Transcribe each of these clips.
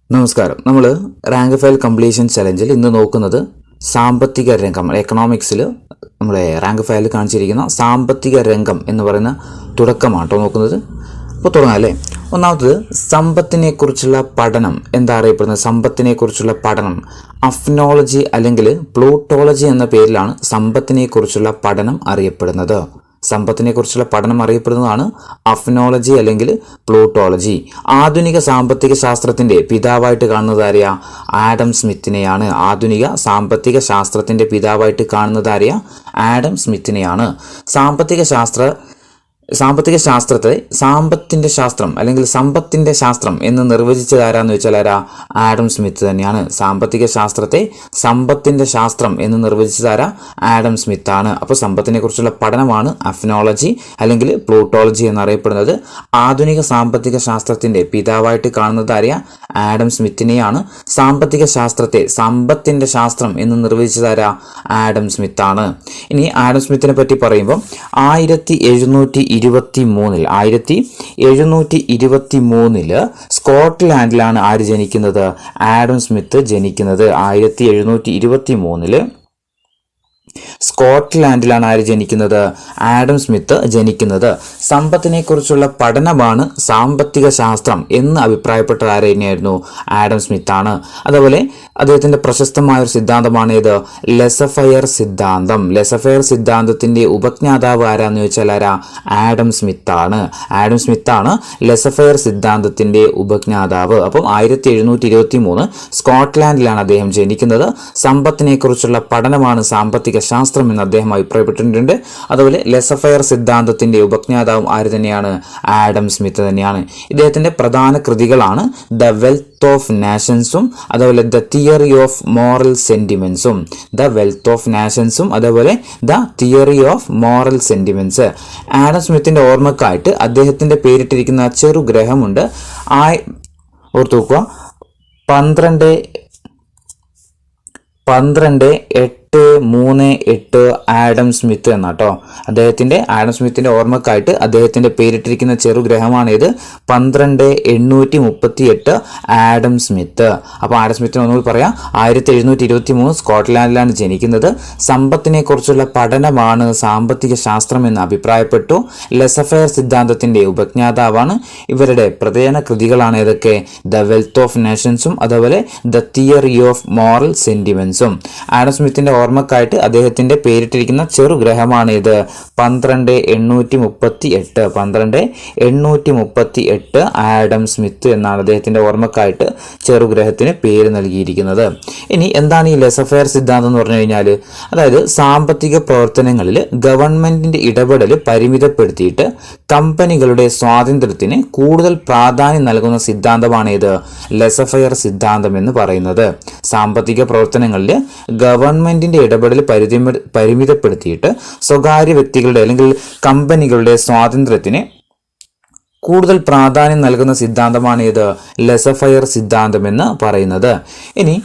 നമസ്കാരം. നമ്മൾ rank file completion ചലഞ്ചിൽ ഇന്ന് നോക്കുന്നത് സാമ്പത്തിക രംഗം. എക്കണോമിക്സിൽ നമ്മളെ റാങ്ക് ഫയലിൽ കാണിച്ചിരിക്കുന്ന സാമ്പത്തിക രംഗം എന്ന് പറയുന്ന തുടക്കമാട്ടോ നോക്കുന്നത്. അപ്പോൾ തുടങ്ങാം അല്ലേ. ഒന്നാമത്തത് സമ്പത്തിനെക്കുറിച്ചുള്ള പഠനം. എന്താ അറിയപ്പെടുന്നത്? സമ്പത്തിനെക്കുറിച്ചുള്ള പഠനം അഫ്നോളജി അല്ലെങ്കിൽ പ്ലൂട്ടോളജി എന്ന പേരിലാണ് സമ്പത്തിനെക്കുറിച്ചുള്ള പഠനം അറിയപ്പെടുന്നത്. സമ്പത്തിനെക്കുറിച്ചുള്ള പഠനം അറിയപ്പെടുന്നതാണ് അഫ്നോളജി അല്ലെങ്കിൽ പ്ലൂട്ടോളജി. ആധുനിക സാമ്പത്തിക ശാസ്ത്രത്തിന്റെ പിതാവായിട്ട് കാണുന്നത് ആരെയാ? ആഡം സ്മിത്തിനെയാണ്. ആധുനിക സാമ്പത്തിക ശാസ്ത്രത്തിന്റെ പിതാവായിട്ട് കാണുന്നത് ആരെയാ? ആഡം സ്മിത്തിനെയാണ്. സാമ്പത്തിക ശാസ്ത്രത്തെ സാമ്പത്തിൻ്റെ ശാസ്ത്രം അല്ലെങ്കിൽ സമ്പത്തിൻ്റെ ശാസ്ത്രം എന്ന് നിർവചിച്ചത് ആരാന്ന് വെച്ചാൽ ആരാ? ആഡം സ്മിത്ത് തന്നെയാണ്. സാമ്പത്തിക ശാസ്ത്രത്തെ സമ്പത്തിൻ്റെ ശാസ്ത്രം എന്ന് നിർവചിച്ചത് ആരാ? ആഡം സ്മിത്ത് ആണ്. അപ്പോൾ സമ്പത്തിനെ കുറിച്ചുള്ള പഠനമാണ് അഫ്നോളജി അല്ലെങ്കിൽ പ്ലൂട്ടോളജി എന്നറിയപ്പെടുന്നത്. ആധുനിക സാമ്പത്തിക ശാസ്ത്രത്തിന്റെ പിതാവായിട്ട് കാണുന്നത് ആരെയാ? ആഡം സ്മിത്തിനെയാണ്. സാമ്പത്തിക ശാസ്ത്രത്തെ സമ്പത്തിൻ്റെ ശാസ്ത്രം എന്ന് നിർവചിച്ചത് ആരാ? ആഡം സ്മിത്ത് ആണ്. ഇനി ആഡം സ്മിത്തിനെ പറ്റി പറയുമ്പോൾ 1723 സ്കോട്ട്ലാൻഡിലാണ് ആര് ജനിക്കുന്നത്? ആഡം സ്മിത്ത് ജനിക്കുന്നത്. 1723 സ്കോട്ട്ലാൻഡിലാണ് ആര് ജനിക്കുന്നത്? ആഡം സ്മിത്ത് ജനിക്കുന്നത്. സമ്പത്തിനെ കുറിച്ചുള്ള പഠനമാണ് സാമ്പത്തിക ശാസ്ത്രം എന്ന് അഭിപ്രായപ്പെട്ടത് ആര് തന്നെയായിരുന്നു? ആഡം സ്മിത്ത് ആണ്. അതുപോലെ അദ്ദേഹത്തിന്റെ പ്രശസ്തമായ ഒരു സിദ്ധാന്തമാണ് ഇത് ലെസഫെയർ സിദ്ധാന്തം. ലെസഫെയർ സിദ്ധാന്തത്തിന്റെ ഉപജ്ഞാതാവ് ആരാന്ന് ചോദിച്ചാൽ ആരാ? ആഡം സ്മിത്ത് ആണ്. ആഡം സ്മിത്ത് ആണ് ലെസഫെയർ സിദ്ധാന്തത്തിന്റെ ഉപജ്ഞാതാവ്. അപ്പം 1723 സ്കോട്ട്ലാൻഡിലാണ് അദ്ദേഹം ജനിക്കുന്നത്. സമ്പത്തിനെ കുറിച്ചുള്ള പഠനമാണ് സാമ്പത്തിക ശാസ്ത്രം എന്ന് അദ്ദേഹം അഭിപ്രായപ്പെട്ടിട്ടുണ്ട്. അതുപോലെ ലെസഫെയർ സിദ്ധാന്തത്തിന്റെ ഉപജ്ഞാതാവും ആര് തന്നെയാണ്? ആഡം സ്മിത്ത് തന്നെയാണ്. ഇദ്ദേഹത്തിന്റെ പ്രധാന കൃതികളാണ് ദ വെൽത്ത് ഓഫ് നാഷൻസും അതുപോലെ ദ തിയറി ഓഫ് മോറൽ സെന്റിമെന്റ്സും. ദ വെൽത്ത് ഓഫ് നാഷൻസും അതുപോലെ the theory of moral sentiments. Adam സ്മിത്തിന്റെ ഓർമ്മക്കായിട്ട് അദ്ദേഹത്തിന്റെ പേരിട്ടിരിക്കുന്ന ചെറു ഗ്രഹമുണ്ട്. ഓർത്തു നോക്കുക, 12.838 ആഡം സ്മിത്ത് എന്നാട്ടോ. ആഡം സ്മിത്തിന്റെ ഓർമ്മക്കായിട്ട് അദ്ദേഹത്തിന്റെ പേരിട്ടിരിക്കുന്ന ചെറുഗ്രഹമാണിത്. 12.838 ആഡം സ്മിത്ത്. അപ്പോൾ ആഡം സ്മിത്തിന് ഒന്നുകൂടി പറയാം. 1723 സ്കോട്ട്ലാൻഡിലാണ് ജനിക്കുന്നത്. സമ്പത്തിനെ കുറിച്ചുള്ള പഠനമാണ് സാമ്പത്തിക ശാസ്ത്രം എന്ന് അഭിപ്രായപ്പെട്ടു. ലെസഫെയർ സിദ്ധാന്തത്തിന്റെ ഉപജ്ഞാതാവാണ്. ഇവരുടെ പ്രധാന കൃതികളാണ് ഏതൊക്കെ? ദ വെൽത്ത് ഓഫ് നേഷൻസും അതുപോലെ ദ തിയറി ഓഫ് മോറൽ സെന്റിമെന്റ്സും. ആഡം സ്മിത്തിന്റെ ഓർമ്മക്കായിട്ട് അദ്ദേഹത്തിന്റെ പേരിട്ടിരിക്കുന്ന ചെറുഗ്രഹമാണ് ഇത് 12.838 ആഡം സ്മിത്ത് എന്നാണ് അദ്ദേഹത്തിന്റെ ഓർമ്മക്കായിട്ട് ചെറുഗ്രഹത്തിന് പേര് നൽകിയിരിക്കുന്നത്. ഇനി എന്താണ് ഈ ലെസഫെയർ സിദ്ധാന്തം എന്ന് പറഞ്ഞു കഴിഞ്ഞാൽ, അതായത് സാമ്പത്തിക പ്രവർത്തനങ്ങളിൽ ഗവൺമെന്റിന്റെ ഇടപെടൽ പരിമിതപ്പെടുത്തിയിട്ട് കമ്പനികളുടെ സ്വാതന്ത്ര്യത്തിന് കൂടുതൽ പ്രാധാന്യം നൽകുന്ന സിദ്ധാന്തമാണ് ഇത് ലെസഫെയർ സിദ്ധാന്തം എന്ന് പറയുന്നത്. സാമ്പത്തിക പ്രവർത്തനങ്ങളിൽ ഗവൺമെന്റിന്റെ ഇടപെടൽ പരിമിതപ്പെടുത്തിയിട്ട് സ്വകാര്യ വ്യക്തികളുടെ അല്ലെങ്കിൽ കമ്പനികളുടെ സ്വാതന്ത്ര്യത്തിന് കൂടുതൽ പ്രാധാന്യം നൽകുന്ന സിദ്ധാന്തമാണ് ഇത് ലെസഫെയർ സിദ്ധാന്തം എന്ന് പറയുന്നത്. ഇനി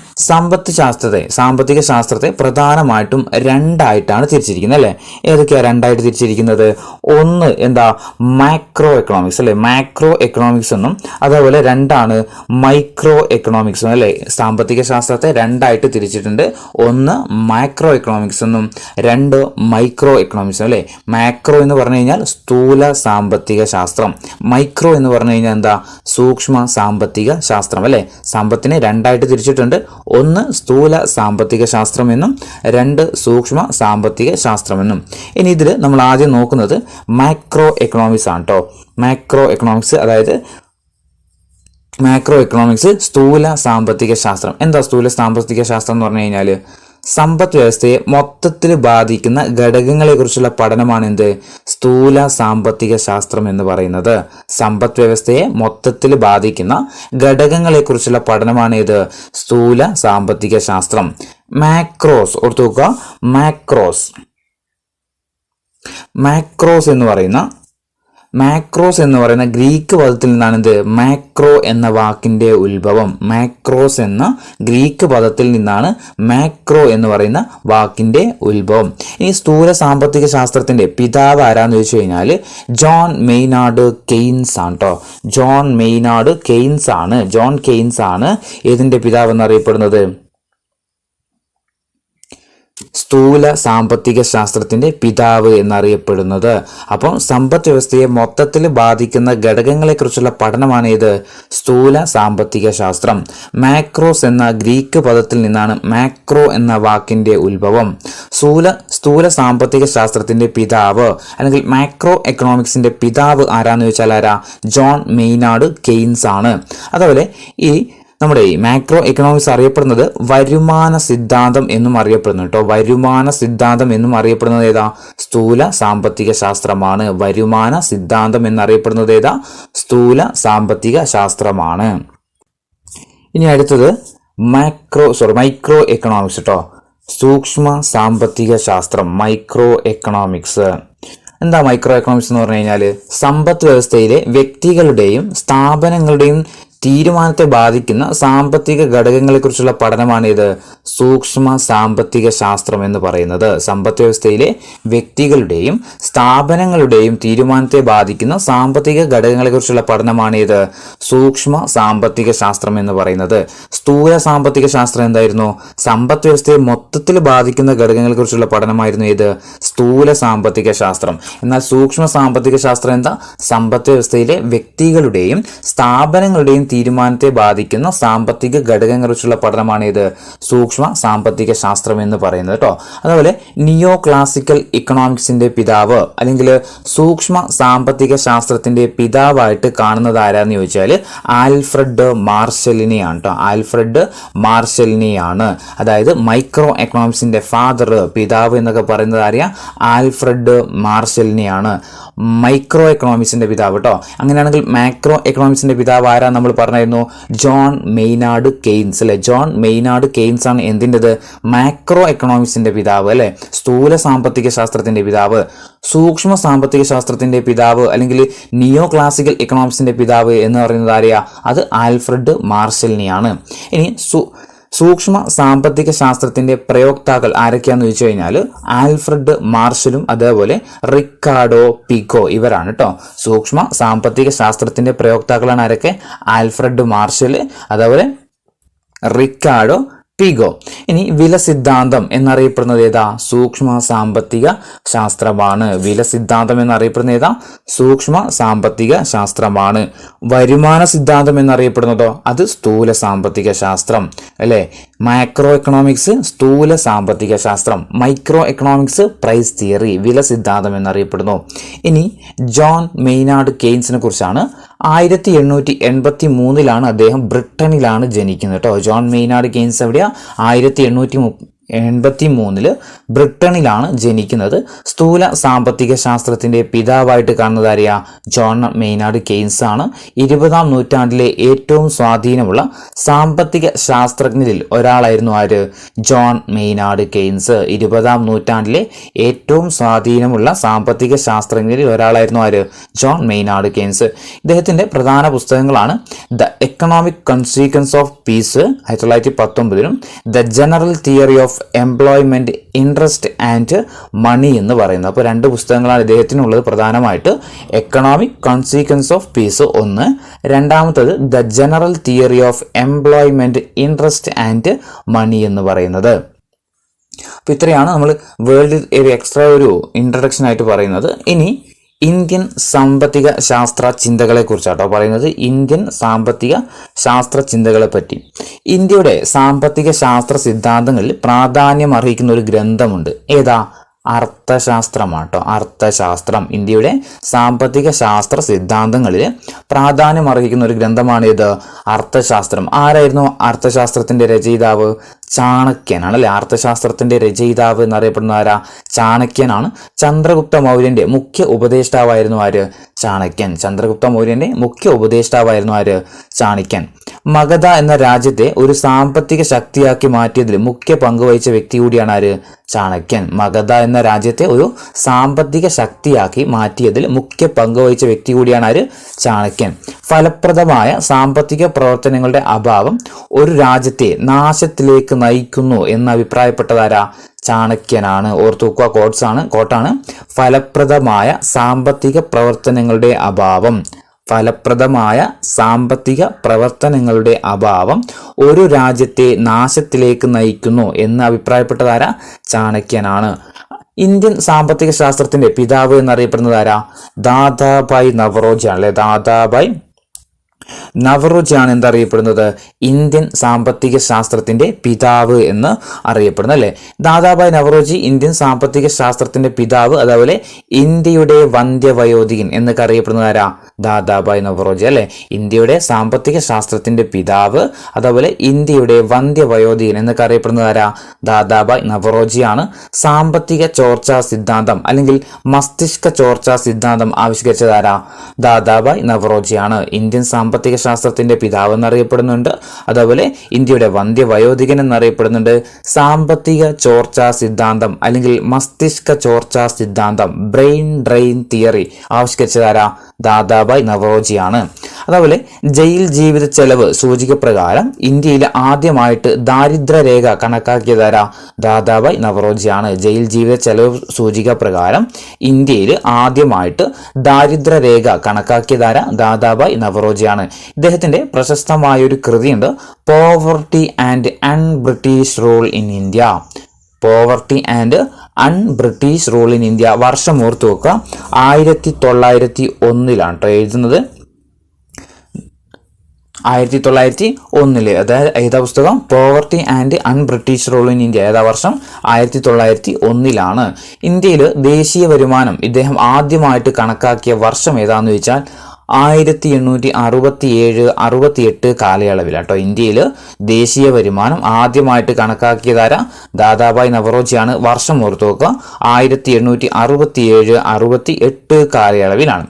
സാമ്പത്തിക ശാസ്ത്രത്തെ പ്രധാനമായിട്ടും രണ്ടായിട്ടാണ് തിരിച്ചിരിക്കുന്നത് അല്ലേ? ഏതൊക്കെയാണ് രണ്ടായിട്ട് തിരിച്ചിരിക്കുന്നത്? ഒന്ന് എന്താ? മാക്രോ എക്കണോമിക്സ് അല്ലേ? മാക്രോ എക്കണോമിക്സ് എന്നും അതേപോലെ രണ്ടാണ് മൈക്രോ എക്കണോമിക്സും അല്ലേ? സാമ്പത്തിക ശാസ്ത്രത്തെ രണ്ടായിട്ട് തിരിച്ചിട്ടുണ്ട്. ഒന്ന് മാക്രോ എക്കണോമിക്സ് എന്നും രണ്ട് മൈക്രോ എക്കണോമിക്സും അല്ലേ? മാക്രോ എന്ന് പറഞ്ഞു കഴിഞ്ഞാൽ സ്ഥൂല സാമ്പത്തിക ശാസ്ത്രം. മൈക്രോ എന്ന് പറഞ്ഞു കഴിഞ്ഞാൽ എന്താ? സൂക്ഷ്മ സാമ്പത്തിക ശാസ്ത്രം അല്ലെ? സമ്പത്തിനെ രണ്ടായിട്ട് തിരിച്ചിട്ടുണ്ട്. ഒന്ന് സ്ഥൂല സാമ്പത്തിക ശാസ്ത്രം എന്നും രണ്ട് സൂക്ഷ്മ സാമ്പത്തിക ശാസ്ത്രം എന്നും. ഇനി ഇതിൽ നമ്മൾ ആദ്യം നോക്കുന്നത് മാക്രോ എക്കണോമിക്സ് ആണ് കേട്ടോ. മാക്രോ എക്കണോമിക്സ് സ്ഥൂല സാമ്പത്തിക ശാസ്ത്രം. എന്താ സ്ഥൂല സാമ്പത്തിക ശാസ്ത്രം എന്ന് പറഞ്ഞു കഴിഞ്ഞാൽ സമ്പദ് വ്യവസ്ഥയെ മൊത്തത്തിൽ ബാധിക്കുന്ന ഘടകങ്ങളെ കുറിച്ചുള്ള പഠനമാണ് എന്ത്? സ്ഥൂല സാമ്പത്തിക ശാസ്ത്രം എന്ന് പറയുന്നത്. സമ്പദ് വ്യവസ്ഥയെ മൊത്തത്തിൽ ബാധിക്കുന്ന ഘടകങ്ങളെ കുറിച്ചുള്ള പഠനമാണ് ഇത് സ്ഥൂല സാമ്പത്തിക ശാസ്ത്രം. മാക്രോസ് ഓർത്തു നോക്കുക. മാക്രോസ് എന്ന് പറയുന്ന മാക്രോസ് എന്ന് പറയുന്ന ഗ്രീക്ക് പദത്തിൽ നിന്നാണ് ഇത് മാക്രോ എന്ന വാക്കിന്റെ ഉത്ഭവം. മാക്രോസ് എന്ന ഗ്രീക്ക് പദത്തിൽ നിന്നാണ് മാക്രോ എന്ന് പറയുന്ന വാക്കിന്റെ ഉത്ഭവം. ഇനി സ്ഥൂല സാമ്പത്തിക ശാസ്ത്രത്തിന്റെ പിതാവ് ആരാന്ന് ചോദിച്ചു കഴിഞ്ഞാൽ ജോൺ മെയ്നാർഡ് കെയ്ൻസ് ആണ് കേട്ടോ. ജോൺ മെയ്നാർഡ് കെയ്ൻസ് ആണ്. ജോൺ കെയ്ൻസ് ആണ് ഏതിന്റെ പിതാവ് എന്നറിയപ്പെടുന്നത്? സ്ഥൂല സാമ്പത്തിക ശാസ്ത്രത്തിന്റെ പിതാവ് എന്നറിയപ്പെടുന്നത്. അപ്പം സമ്പദ് വ്യവസ്ഥയെ മൊത്തത്തിൽ ബാധിക്കുന്ന ഘടകങ്ങളെക്കുറിച്ചുള്ള പഠനമാണ് ഇത് സ്ഥൂല സാമ്പത്തിക ശാസ്ത്രം. മാക്രോസ് എന്ന ഗ്രീക്ക് പദത്തിൽ നിന്നാണ് മാക്രോ എന്ന വാക്കിന്റെ ഉത്ഭവം. സ്ഥൂല സാമ്പത്തിക ശാസ്ത്രത്തിന്റെ പിതാവ് അല്ലെങ്കിൽ മാക്രോ എക്കണോമിക്സിന്റെ പിതാവ് ആരാന്ന് ചോദിച്ചാൽ ആരാ? ജോൺ മെയ്നാർഡ് കെയ്ൻസ് ആണ്. അതുപോലെ ഈ നമ്മുടെ ഈ മാക്രോ എക്കണോമിക്സ് അറിയപ്പെടുന്നത് വരുമാന സിദ്ധാന്തം എന്നും അറിയപ്പെടുന്നു കേട്ടോ. വരുമാന സിദ്ധാന്തം എന്നും അറിയപ്പെടുന്നത് ഏതാ? സ്ഥൂല സാമ്പത്തിക ശാസ്ത്രമാണ്. വരുമാന സിദ്ധാന്തം എന്നറിയപ്പെടുന്നത് ഏതാ? സ്ഥൂല സാമ്പത്തിക ശാസ്ത്രമാണ്. ഇനി അടുത്തത് മൈക്രോ എക്കണോമിക്സ് കേട്ടോ. സൂക്ഷ്മ സാമ്പത്തിക ശാസ്ത്രം, മൈക്രോ എക്കണോമിക്സ്. എന്താ മൈക്രോ എക്കണോമിക്സ് എന്ന് പറഞ്ഞു കഴിഞ്ഞാൽ സമ്പദ് വ്യവസ്ഥയിലെ വ്യക്തികളുടെയും സ്ഥാപനങ്ങളുടെയും തീരുമാനത്തെ ബാധിക്കുന്ന സാമ്പത്തിക ഘടകങ്ങളെക്കുറിച്ചുള്ള പഠനമാണ് ഇത് സൂക്ഷ്മ സാമ്പത്തിക ശാസ്ത്രം എന്ന് പറയുന്നത്. സമ്പദ് വ്യവസ്ഥയിലെ വ്യക്തികളുടെയും സ്ഥാപനങ്ങളുടെയും തീരുമാനത്തെ ബാധിക്കുന്ന സാമ്പത്തിക ഘടകങ്ങളെക്കുറിച്ചുള്ള പഠനമാണ് ഇത് സൂക്ഷ്മ സാമ്പത്തിക ശാസ്ത്രം എന്ന് പറയുന്നത്. സ്ഥൂല സാമ്പത്തിക ശാസ്ത്രം എന്തായിരുന്നു? സമ്പദ് വ്യവസ്ഥയെ മൊത്തത്തിൽ ബാധിക്കുന്ന ഘടകങ്ങളെക്കുറിച്ചുള്ള പഠനമായിരുന്നു ഇത് സ്ഥൂല സാമ്പത്തിക ശാസ്ത്രം. എന്നാൽ സൂക്ഷ്മ സാമ്പത്തിക ശാസ്ത്രം എന്താ? സമ്പദ് വ്യവസ്ഥയിലെ വ്യക്തികളുടെയും സ്ഥാപനങ്ങളുടെയും തീരുമാനത്തെ ബാധിക്കുന്ന സാമ്പത്തിക ഘടകങ്ങളെക്കുറിച്ചുള്ള പഠനമാണ് ഇത് സൂക്ഷ്മ സാമ്പത്തിക ശാസ്ത്രം എന്ന് പറയുന്നത് കേട്ടോ. അതുപോലെ നിയോ ക്ലാസിക്കൽ ഇക്കണോമിക്സിന്റെ പിതാവ് അല്ലെങ്കിൽ സൂക്ഷ്മ സാമ്പത്തിക ശാസ്ത്രത്തിന്റെ പിതാവായിട്ട് കാണുന്നത് ആരാന്ന് ചോദിച്ചാൽ ആൽഫ്രഡ് മാർഷലിനെയാണ് കേട്ടോ. ആൽഫ്രഡ് മാർഷലിനെയാണ്. അതായത് മൈക്രോ എക്കണോമിക്സിന്റെ ഫാദർ, പിതാവ് എന്നൊക്കെ പറയുന്നത് ആരെയാ? ആൽഫ്രഡ് മാർഷലിനെയാണ്. മൈക്രോ എക്കണോമിക്സിന്റെ പിതാവ് കേട്ടോ. അങ്ങനെയാണെങ്കിൽ മാക്രോ എക്കണോമിക്സിന്റെ പിതാവ് ആരാ നമ്മൾ പറഞ്ഞിരുന്നു? ജോൺ മെയ്നാർഡ് കെയ്ൻസ് അല്ലെ. ജോൺ മെയ്നാർഡ് കെയ്ൻസ് ആണ് എന്തിൻ്റെത്? മാക്രോ എക്കണോമിക്സിന്റെ പിതാവ് അല്ലെ. സ്ഥൂല സാമ്പത്തിക ശാസ്ത്രത്തിന്റെ പിതാവ്. സൂക്ഷ്മ സാമ്പത്തിക ശാസ്ത്രത്തിന്റെ പിതാവ് അല്ലെങ്കിൽ നിയോ ക്ലാസിക്കൽ എക്കണോമിക്സിന്റെ പിതാവ് എന്ന് പറയുന്നത് ആരെയാ? അത് ആൽഫ്രഡ് മാർഷലിനെയാണ്. ഇനി സൂക്ഷ്മ സാമ്പത്തിക ശാസ്ത്രത്തിന്റെ പ്രയോക്താക്കൾ ആരൊക്കെയാന്ന് ചോദിച്ചു കഴിഞ്ഞാൽ ആൽഫ്രഡ് മാർഷലും അതേപോലെ റിക്കാർഡോ പിഗോ ഇവരാണ് കേട്ടോ. സൂക്ഷ്മ സാമ്പത്തിക ശാസ്ത്രത്തിന്റെ പ്രയോക്താക്കളാണ് ആരൊക്കെ? ആൽഫ്രഡ് മാർഷൽ അതേപോലെ റിക്കാർഡോ പിഗോ. ഇനി വില സിദ്ധാന്തം എന്നറിയപ്പെടുന്നത് ഏതാ? സൂക്ഷ്മ സാമ്പത്തിക ശാസ്ത്രമാണ്. വില സിദ്ധാന്തം എന്നറിയപ്പെടുന്നത് ഏതാ? സൂക്ഷ്മ സാമ്പത്തിക ശാസ്ത്രമാണ്. വരുമാന സിദ്ധാന്തം എന്നറിയപ്പെടുന്നതോ? അത് സ്ഥൂല സാമ്പത്തിക ശാസ്ത്രം അല്ലെ. മാക്രോ എക്കണോമിക്സ് സ്ഥൂല സാമ്പത്തിക ശാസ്ത്രം, മൈക്രോ എക്കണോമിക്സ് പ്രൈസ് തിയറി, വില സിദ്ധാന്തം എന്നറിയപ്പെടുന്നു. ഇനി ജോൺ മെയ്നാർഡ് കെയ്ൻസിനെ കുറിച്ചാണ്. 1883 അദ്ദേഹം ബ്രിട്ടനിലാണ് ജനിക്കുന്നത് കേട്ടോ. ജോൺ മെയ്നാർഡ് കെയ്ൻസ് എവിടെയാ? 1883 ബ്രിട്ടനിലാണ് ജനിക്കുന്നത്. സ്ഥൂല സാമ്പത്തിക ശാസ്ത്രത്തിന്റെ പിതാവായിട്ട് കാണുന്നത് ആരെയാ? ജോൺ മെയ്നാർഡ് കെയ്ൻസ് ആണ്. 20-ാം നൂറ്റാണ്ടിലെ ഏറ്റവും സ്വാധീനമുള്ള സാമ്പത്തിക ശാസ്ത്രജ്ഞരിൽ ഒരാളായിരുന്നു ആര്? John Maynard Keynes. 20-ാം നൂറ്റാണ്ടിലെ ഏറ്റവും സ്വാധീനമുള്ള സാമ്പത്തിക ശാസ്ത്രജ്ഞരിൽ ഒരാളായിരുന്നു ആര്? John Maynard Keynes. ഇദ്ദേഹത്തിന്റെ പ്രധാന പുസ്തകങ്ങളാണ് the economic consequences of peace 1919 the general theory of employment, interest and money എന്ന് പറയുന്നത്. അപ്പോൾ 2 പുസ്തകങ്ങളാണ് ഇദ്ദേഹത്തിനുള്ളത് പ്രധാനമായിട്ട്. എക്കണോമിക് കോൺസിക്വൻസ് ഓഫ് പീസ് ഒന്ന്, രണ്ടാമത്തത് the general theory of employment, interest and money എന്ന് പറയുന്നത്. അപ്പോൾ ഇത്രയാണ് നമ്മൾ വേൾഡ് ഒരു എക്സ്ട്രാ ഒരു ഇൻട്രഡക്ഷൻ ആയിട്ട് പറയുന്നത്. ഇനി ഇന്ത്യൻ സാമ്പത്തിക ശാസ്ത്ര ചിന്തകളെ കുറിച്ചാട്ടോ പറയുന്നത്. ഇന്ത്യൻ സാമ്പത്തിക ശാസ്ത്ര ചിന്തകളെ പറ്റി. ഇന്ത്യയുടെ സാമ്പത്തിക ശാസ്ത്ര സിദ്ധാന്തങ്ങളിൽ പ്രാധാന്യം അർഹിക്കുന്ന ഒരു ഗ്രന്ഥമുണ്ട്. ഏതാ? അർത്ഥശാസ്ത്രമാട്ടോ. അർത്ഥശാസ്ത്രം ഇന്ത്യയുടെ സാമ്പത്തിക ശാസ്ത്ര സിദ്ധാന്തങ്ങളിൽ പ്രാധാന്യം അർഹിക്കുന്ന ഒരു ഗ്രന്ഥമാണ് ഇത് അർത്ഥശാസ്ത്രം. ആരായിരുന്നു അർത്ഥശാസ്ത്രത്തിന്റെ രചയിതാവ്? ചാണക്യനാണ് അല്ലെ. അർത്ഥശാസ്ത്രത്തിന്റെ രചയിതാവ് എന്നറിയപ്പെടുന്ന ആരാ? ചാണക്യനാണ്. ചന്ദ്രഗുപ്ത മൗര്യന്റെ മുഖ്യ ഉപദേഷ്ടാവായിരുന്നു ആര്? ചാണക്യൻ. ചന്ദ്രഗുപ്ത മൗര്യന്റെ മുഖ്യ ഉപദേഷ്ടാവായിരുന്നു ആര്? ചാണക്യൻ. മഗധ എന്ന രാജ്യത്തെ ഒരു സാമ്പത്തിക ശക്തിയാക്കി മാറ്റിയതിൽ മുഖ്യ പങ്കുവഹിച്ച വ്യക്തി കൂടിയാണ് ആര്? ചാണക്യൻ. മഗധ എന്ന രാജ്യത്തെ ഒരു സാമ്പത്തിക ശക്തിയാക്കി മാറ്റിയതിൽ മുഖ്യ പങ്കുവഹിച്ച വ്യക്തി കൂടിയാണ് ആര്? ചാണക്യൻ. ഫലപ്രദമായ സാമ്പത്തിക പ്രവർത്തനങ്ങളുടെ അഭാവം ഒരു രാജ്യത്തെ നാശത്തിലേക്ക് നയിക്കുന്നു എന്ന് അഭിപ്രായപ്പെട്ടതാരാ? ചാണക്യനാണ്. ഓർത്തുവെക്കുക, കോട്ടാണ്. ഫലപ്രദമായ സാമ്പത്തിക പ്രവർത്തനങ്ങളുടെ അഭാവം ഒരു രാജ്യത്തെ നാശത്തിലേക്ക് നയിക്കുന്നു എന്ന് അഭിപ്രായപ്പെട്ടതാരാ? ചാണക്യനാണ്. ഇന്ത്യൻ സാമ്പത്തിക ശാസ്ത്രത്തിന്റെ പിതാവ് എന്നറിയപ്പെടുന്നതാരാ? ദാദാഭായ് നവറോജി ആണ് അല്ലെ. ദാദാഭായ് നവറോജിയാണ് എന്തറിയപ്പെടുന്നത്? ഇന്ത്യൻ സാമ്പത്തിക ശാസ്ത്രത്തിന്റെ പിതാവ് എന്ന് അറിയപ്പെടുന്നത് അല്ലെ. ദാദാഭായ് നവറോജി ഇന്ത്യൻ സാമ്പത്തിക ശാസ്ത്രത്തിന്റെ പിതാവ്, അതേപോലെ ഇന്ത്യയുടെ വന്ധ്യവയോധികൻ എന്നൊക്കെ അറിയപ്പെടുന്നതാരാ? ദാദാഭായ് നവറോജി അല്ലെ. ഇന്ത്യയുടെ സാമ്പത്തിക ശാസ്ത്രത്തിന്റെ പിതാവ്, അതേപോലെ ഇന്ത്യയുടെ വന്ധ്യവയോധികൻ എന്നൊക്കെ അറിയപ്പെടുന്നതാരാ? ദാദാഭായ് നവറോജിയാണ്. സാമ്പത്തിക ചോർച്ചാ സിദ്ധാന്തം അല്ലെങ്കിൽ മസ്തിഷ്ക ചോർച്ചാ സിദ്ധാന്തം ആവിഷ്കരിച്ചതാരാ? ദാദാഭായ് നവറോജിയാണ്. ഇന്ത്യൻ സാമ്പത്തിക ശാസ്ത്രത്തിന്റെ പിതാവ് എന്നറിയപ്പെടുന്നുണ്ട്, അതേപോലെ ഇന്ത്യയുടെ വന്ധ്യവയോധികൻ എന്നറിയപ്പെടുന്നുണ്ട്. സാമ്പത്തിക ചോർച്ചാ സിദ്ധാന്തം അല്ലെങ്കിൽ മസ്തിഷ്ക ചോർച്ചാ സിദ്ധാന്തം, ബ്രെയിൻ ഡ്രെയിൻ തിയറി ആവിഷ്കരിച്ചതാരാ? ദാദാഭായ് നവറോജിയാണ്. അതേപോലെ ജയിൽ ജീവിത ചെലവ് സൂചിക പ്രകാരം ഇന്ത്യയിൽ ആദ്യമായിട്ട് ദാരിദ്ര്യരേഖ കണക്കാക്കിയതാരാ? ദാദാഭായ് നവറോജിയാണ്. ജയിൽ ജീവിത ചെലവ് സൂചിക പ്രകാരം ഇന്ത്യയിൽ ആദ്യമായിട്ട് ദാരിദ്ര്യരേഖ കണക്കാക്കിയതാരാ? ദാദാഭായ് നവറോജിയാണ്. ഇദ്ദേഹത്തിന്റെ പ്രശസ്തമായ ഒരു കൃതിയുണ്ട്, poverty and un-British rule in India. Poverty and un-British rule in India. വർഷം ഓർത്തു വെക്കുക, 1901 എഴുതുന്നത്. 1901. അതായത് ഏതാ പുസ്തകം? Poverty and un-British rule in India. ഏതാ വർഷം? 1901. ഇന്ത്യയിൽ ദേശീയ വരുമാനം ഇദ്ദേഹം ആദ്യമായിട്ട് കണക്കാക്കിയ വർഷം ഏതാന്ന് ചോദിച്ചാൽ 1867-68 കാലയളവിലാട്ടോ. ഇന്ത്യയിൽ ദേശീയ വരുമാനം ആദ്യമായിട്ട് കണക്കാക്കിയതാരാ? ദാദാഭായ് നവറോജിയാണ്. വർഷം ഓർത്തു നോക്കുക, 1867-68 കാലയളവിലാണ്.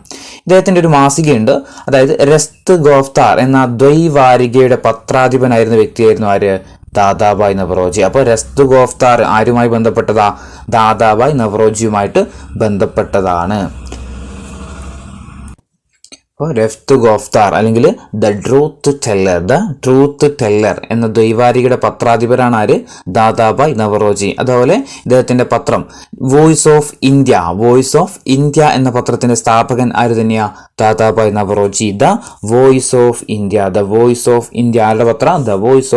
ഇദ്ദേഹത്തിന്റെ ഒരു മാസികയുണ്ട്, അതായത് രസ്ത് ഗോഫ്താർ എന്ന ദ്വൈവാരികയുടെ പത്രാധിപനായിരുന്ന വ്യക്തിയായിരുന്നു ആര്? ദാദാഭായ് നവറോജി. അപ്പോൾ രസ്ത് ഗോഫ്താർ ആരുമായി ബന്ധപ്പെട്ടതാ? ദാദാഭായ് നവറോജിയുമായിട്ട് ബന്ധപ്പെട്ടതാണ്. അപ്പോൾ രസ്ത് ഗോഫ്താർ അല്ലെങ്കിൽ ദ ട്രൂത്ത് ടെല്ലർ എന്ന ദ്വൈവാരികയുടെ പത്രാധിപരാണ് ആര്? ദാദാഭായ് നവറോജി. അതുപോലെ ഇദ്ദേഹത്തിന്റെ പത്രം വോയിസ് ഓഫ് ഇന്ത്യ എന്ന പത്രത്തിന്റെ സ്ഥാപകൻ ആര് തന്നെയാ? Dadabhai Naoroji. The voice of India. ആരുടെ പത്രം? ദ വോയിസ്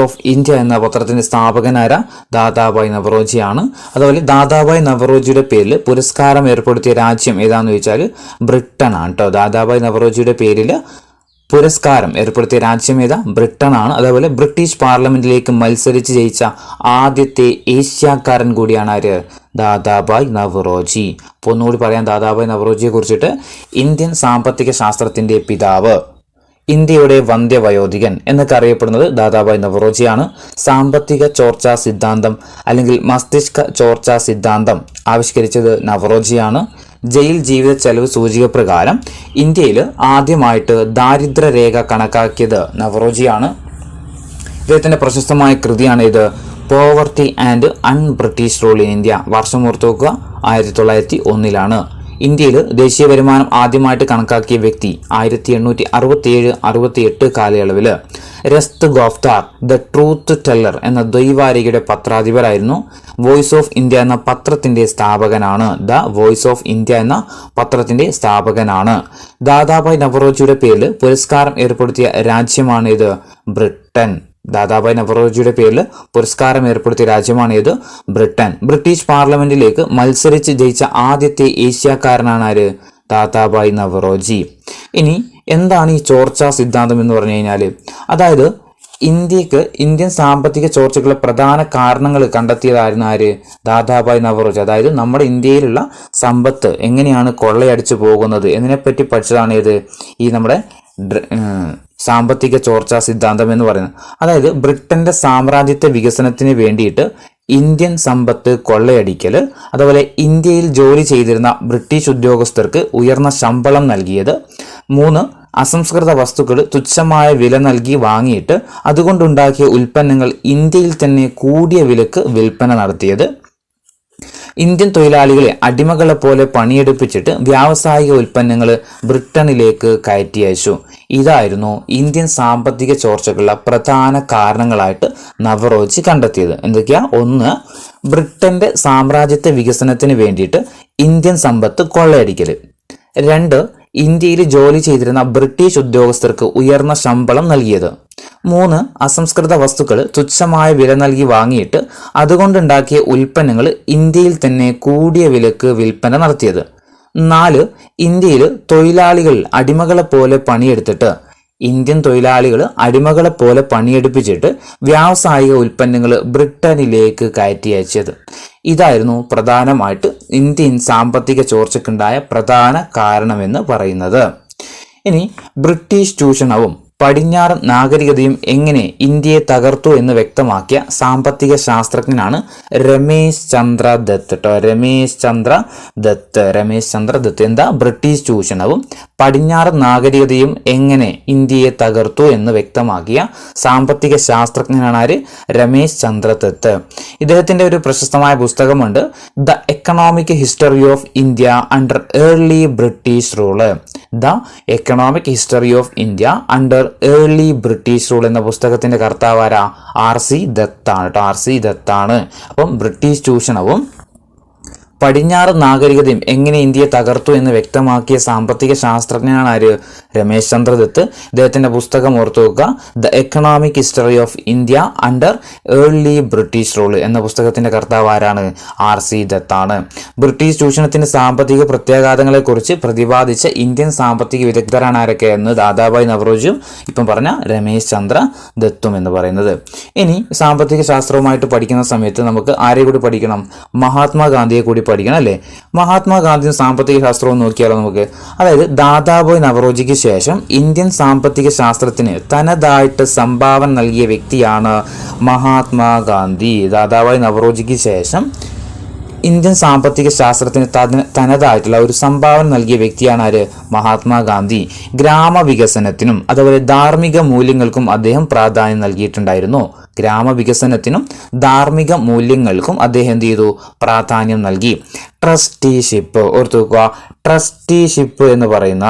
ഓഫ് ഇന്ത്യ എന്ന പത്രത്തിന്റെ സ്ഥാപകനായ ദാദാഭായ് നവറോജിയാണ്. അതുപോലെ ദാദാഭായ് നവറോജിയുടെ പേരിൽ പുരസ്കാരം ഏർപ്പെടുത്തിയ രാജ്യം ഏതാന്ന് ചോദിച്ചാൽ ബ്രിട്ടനാണ് കേട്ടോ. ദാദാഭായ് നവറോജിയുടെ പേരിൽ പുരസ്കാരം ഏർപ്പെടുത്തിയ രാജ്യം ഏതാ? ബ്രിട്ടനാണ്. അതേപോലെ ബ്രിട്ടീഷ് പാർലമെന്റിലേക്ക് മത്സരിച്ച് ജയിച്ച ആദ്യത്തെ ഏഷ്യാക്കാരൻ കൂടിയാണ് ആര്? ദാദാഭായ് നവറോജി. അപ്പോൾ ഒന്നുകൂടി പറയാം ദാദാഭായ് നവറോജിയെ കുറിച്ചിട്ട്. ഇന്ത്യൻ സാമ്പത്തിക ശാസ്ത്രത്തിന്റെ പിതാവ്, ഇന്ത്യയുടെ വന്ധ്യവയോധികൻ എന്നൊക്കെ അറിയപ്പെടുന്നത് ദാദാഭായ് നവറോജിയാണ്. സാമ്പത്തിക ചോർച്ചാ സിദ്ധാന്തം അല്ലെങ്കിൽ മസ്തിഷ്ക ചോർച്ചാ സിദ്ധാന്തം ആവിഷ്കരിച്ചത് നവറോജിയാണ്. ജയിൽ ജീവിത ചെലവ് സൂചിക പ്രകാരം ഇന്ത്യയിൽ ആദ്യമായിട്ട് ദാരിദ്ര്യരേഖ കണക്കാക്കിയത് നവറോജിയാണ്. ഇദ്ദേഹത്തിന്റെ പ്രശസ്തമായ കൃതിയാണ് ഇത്, poverty and un-British rule in India. വർഷം ഓർത്തു നോക്കുക, 1901. ഇന്ത്യയിൽ ദേശീയ വരുമാനം ആദ്യമായിട്ട് കണക്കാക്കിയ വ്യക്തി 1867-68 കാലയളവിൽ രസ്ത് ഗോഫ്താർ ദ ട്രൂത്ത് ടെല്ലർ എന്ന ദ്വൈവാരികയുടെ പത്രാധിപരായിരുന്നു. വോയിസ് ഓഫ് ഇന്ത്യ എന്ന പത്രത്തിന്റെ സ്ഥാപകനാണ്. ദാദാഭായ് നവറോജിയുടെ പേരിൽ പുരസ്കാരം ഏർപ്പെടുത്തിയ രാജ്യമാണ് ഇത്? ബ്രിട്ടൻ. ദാദാഭായ് നവറോജിയുടെ പേരിൽ പുരസ്കാരം ഏർപ്പെടുത്തിയ രാജ്യമാണ് ഇത്? ബ്രിട്ടൻ. ബ്രിട്ടീഷ് പാർലമെന്റിലേക്ക് മത്സരിച്ച് ജയിച്ച ആദ്യത്തെ ഏഷ്യാക്കാരനാണ് ആര്? ദാദാഭായ് നവറോജി. ഇനി എന്താണ് ഈ ചോർച്ചാ സിദ്ധാന്തം എന്ന് പറഞ്ഞു കഴിഞ്ഞാൽ, അതായത് ഇന്ത്യൻ സാമ്പത്തിക ചോർച്ചകളുടെ പ്രധാന കാരണങ്ങൾ കണ്ടെത്തിയതായിരുന്നു ആര്? ദാദാഭായ് നവറോജി. അതായത് നമ്മുടെ ഇന്ത്യയിലുള്ള സമ്പത്ത് എങ്ങനെയാണ് കൊള്ളയടിച്ചു പോകുന്നത് എന്നതിനെപ്പറ്റി പഠിച്ചതാണ് ഏത്? ഈ നമ്മുടെ സാമ്പത്തിക ചോർച്ചാ സിദ്ധാന്തം എന്ന് പറയുന്നത്. അതായത് ബ്രിട്ടന്റെ സാമ്രാജ്യത്വ വികസനത്തിന് വേണ്ടിയിട്ട് ഇന്ത്യൻ സമ്പത്ത് കൊള്ളയടിക്കൽ, അതുപോലെ ഇന്ത്യയിൽ ജോലി ചെയ്തിരുന്ന ബ്രിട്ടീഷ് ഉദ്യോഗസ്ഥർക്ക് ഉയർന്ന ശമ്പളം നൽകിയത്, 3 അസംസ്കൃത വസ്തുക്കൾ തുച്ഛമായ വില നൽകി വാങ്ങിയിട്ട് അതുകൊണ്ടുണ്ടാക്കിയ ഉൽപ്പന്നങ്ങൾ ഇന്ത്യയിൽ തന്നെ കൂടിയ വിലക്ക് വിൽപ്പന നടത്തിയത്, ഇന്ത്യൻ തൊഴിലാളികളെ അടിമകളെ പോലെ പണിയെടുപ്പിച്ചിട്ട് വ്യാവസായിക ഉൽപ്പന്നങ്ങൾ ബ്രിട്ടനിലേക്ക് കയറ്റി അയച്ചു. ഇതായിരുന്നു ഇന്ത്യൻ സാമ്പത്തിക ചോർച്ചകളുടെ പ്രധാന കാരണങ്ങളായിട്ട് നവറോജി കണ്ടെത്തിയത്. എന്തൊക്കെയാ? 1 ബ്രിട്ടന്റെ സാമ്രാജ്യത്വ വികസനത്തിന് വേണ്ടിയിട്ട് ഇന്ത്യൻ സമ്പത്ത് കൊള്ളയടിക്കൽ, 2 ഇന്ത്യയിൽ ജോലി ചെയ്തിരുന്ന ബ്രിട്ടീഷ് ഉദ്യോഗസ്ഥർക്ക് ഉയർന്ന ശമ്പളം നൽകിയത്, 3 അസംസ്കൃത വസ്തുക്കൾ തുച്ഛമായ വില നൽകി വാങ്ങിയിട്ട് അതുകൊണ്ടുണ്ടാക്കിയ ഉൽപ്പന്നങ്ങൾ ഇന്ത്യയിൽ തന്നെ കൂടിയ വിലക്ക് വിൽപ്പന നടത്തിയത്, 4 ഇന്ത്യയിൽ തൊഴിലാളികൾ അടിമകളെ പോലെ പണിയെടുത്തിട്ട് ഇന്ത്യൻ തൊഴിലാളികൾ അടിമകളെ പോലെ പണിയെടുപ്പിച്ചിട്ട് വ്യാവസായിക ഉൽപ്പന്നങ്ങൾ ബ്രിട്ടനിലേക്ക് കയറ്റി അയച്ചത്. ഇതായിരുന്നു പ്രധാനമായിട്ട് ഇന്ത്യൻ സാമ്പത്തിക ചോർച്ചയ്ക്കുണ്ടായ പ്രധാന കാരണമെന്ന് പറയുന്നത്. ഇനി ബ്രിട്ടീഷ് ചൂഷണവും പടിഞ്ഞാറൻ നാഗരികതയും എങ്ങനെ ഇന്ത്യയെ തകർത്തു എന്ന് വ്യക്തമാക്കിയ സാമ്പത്തിക ശാസ്ത്രജ്ഞനാണ് രമേശ് ചന്ദ്ര ദത്ത്. രമേശ് ചന്ദ്ര ദത്ത് എന്താ? ബ്രിട്ടീഷ് ചൂഷണവും പടിഞ്ഞാറൻ നാഗരികതയും എങ്ങനെ ഇന്ത്യയെ തകർത്തു എന്ന് വ്യക്തമാക്കിയ സാമ്പത്തിക ശാസ്ത്രജ്ഞനാണ് ആര്? രമേശ് ചന്ദ്ര ദത്ത്. ഇദ്ദേഹത്തിന്റെ ഒരു പ്രശസ്തമായ പുസ്തകമുണ്ട്, the economic history of India under early British rule. The economic history of India under early British rule എന്ന പുസ്തകത്തിന്റെ കർത്താവാര? R.C. ദത്താണ്. R.C. ദത്താണ്. അപ്പം ബ്രിട്ടീഷ് ചൂഷണവും പടിഞ്ഞാറ് നാഗരികതയും എങ്ങനെ ഇന്ത്യയെ തകർത്തു എന്ന് വ്യക്തമാക്കിയ സാമ്പത്തിക ശാസ്ത്രജ്ഞനാണ് ആര്? രമേശ് ചന്ദ്ര ദത്ത്. ഇദ്ദേഹത്തിന്റെ പുസ്തകം ഓർത്തു വെക്കുക, the economic history of India under early British rule എന്ന പുസ്തകത്തിന്റെ കർത്താവ് ആരാണ്? R.C. ദത്താണ്. ബ്രിട്ടീഷ് ചൂഷണത്തിന്റെ സാമ്പത്തിക പ്രത്യാഘാതങ്ങളെ കുറിച്ച് പ്രതിപാദിച്ച ഇന്ത്യൻ സാമ്പത്തിക വിദഗ്ധരാണ് ആരൊക്കെ എന്ന്? ദാദാഭായ് നവറോജിയും ഇപ്പം പറഞ്ഞ രമേശ് ചന്ദ്ര ദത്തും എന്ന് പറയുന്നത്. ഇനി സാമ്പത്തിക ശാസ്ത്രവുമായിട്ട് പഠിക്കുന്ന സമയത്ത് നമുക്ക് ആരെ കൂടി പഠിക്കണം? മഹാത്മാഗാന്ധിയെ കൂടി പഠിക്കണം അല്ലേ? മഹാത്മാഗാന്ധിയും സാമ്പത്തിക ശാസ്ത്രവും നോക്കിയാലോ നമുക്ക്. അതായത് ദാദാഭായ് നവറോജിക്ക് ശേഷം ഇന്ത്യൻ സാമ്പത്തിക ശാസ്ത്രത്തിന് തനതായിട്ട് സംഭാവന നൽകിയ വ്യക്തിയാണ് മഹാത്മാഗാന്ധി. ദാദാഭായ് നവറോജിക്ക് ശേഷം ഇന്ത്യൻ സാമ്പത്തിക ശാസ്ത്രത്തിന് തനതായിട്ടുള്ള ഒരു സംഭാവന നൽകിയ വ്യക്തിയാണ് ആര്? മഹാത്മാഗാന്ധി. ഗ്രാമവികസനത്തിനും അതുപോലെ ധാർമ്മിക മൂല്യങ്ങൾക്കും അദ്ദേഹം പ്രാധാന്യം നൽകിയിട്ടുണ്ടായിരുന്നു. ഗ്രാമവികസനത്തിനും ധാർമ്മിക മൂല്യങ്ങൾക്കും അദ്ദേഹം എന്ത് ചെയ്തു? പ്രാധാന്യം നൽകി. ട്രസ്റ്റിഷിപ്പ് ഓർത്തു വെക്കുക. ട്രസ്റ്റിഷിപ്പ് എന്ന് പറയുന്ന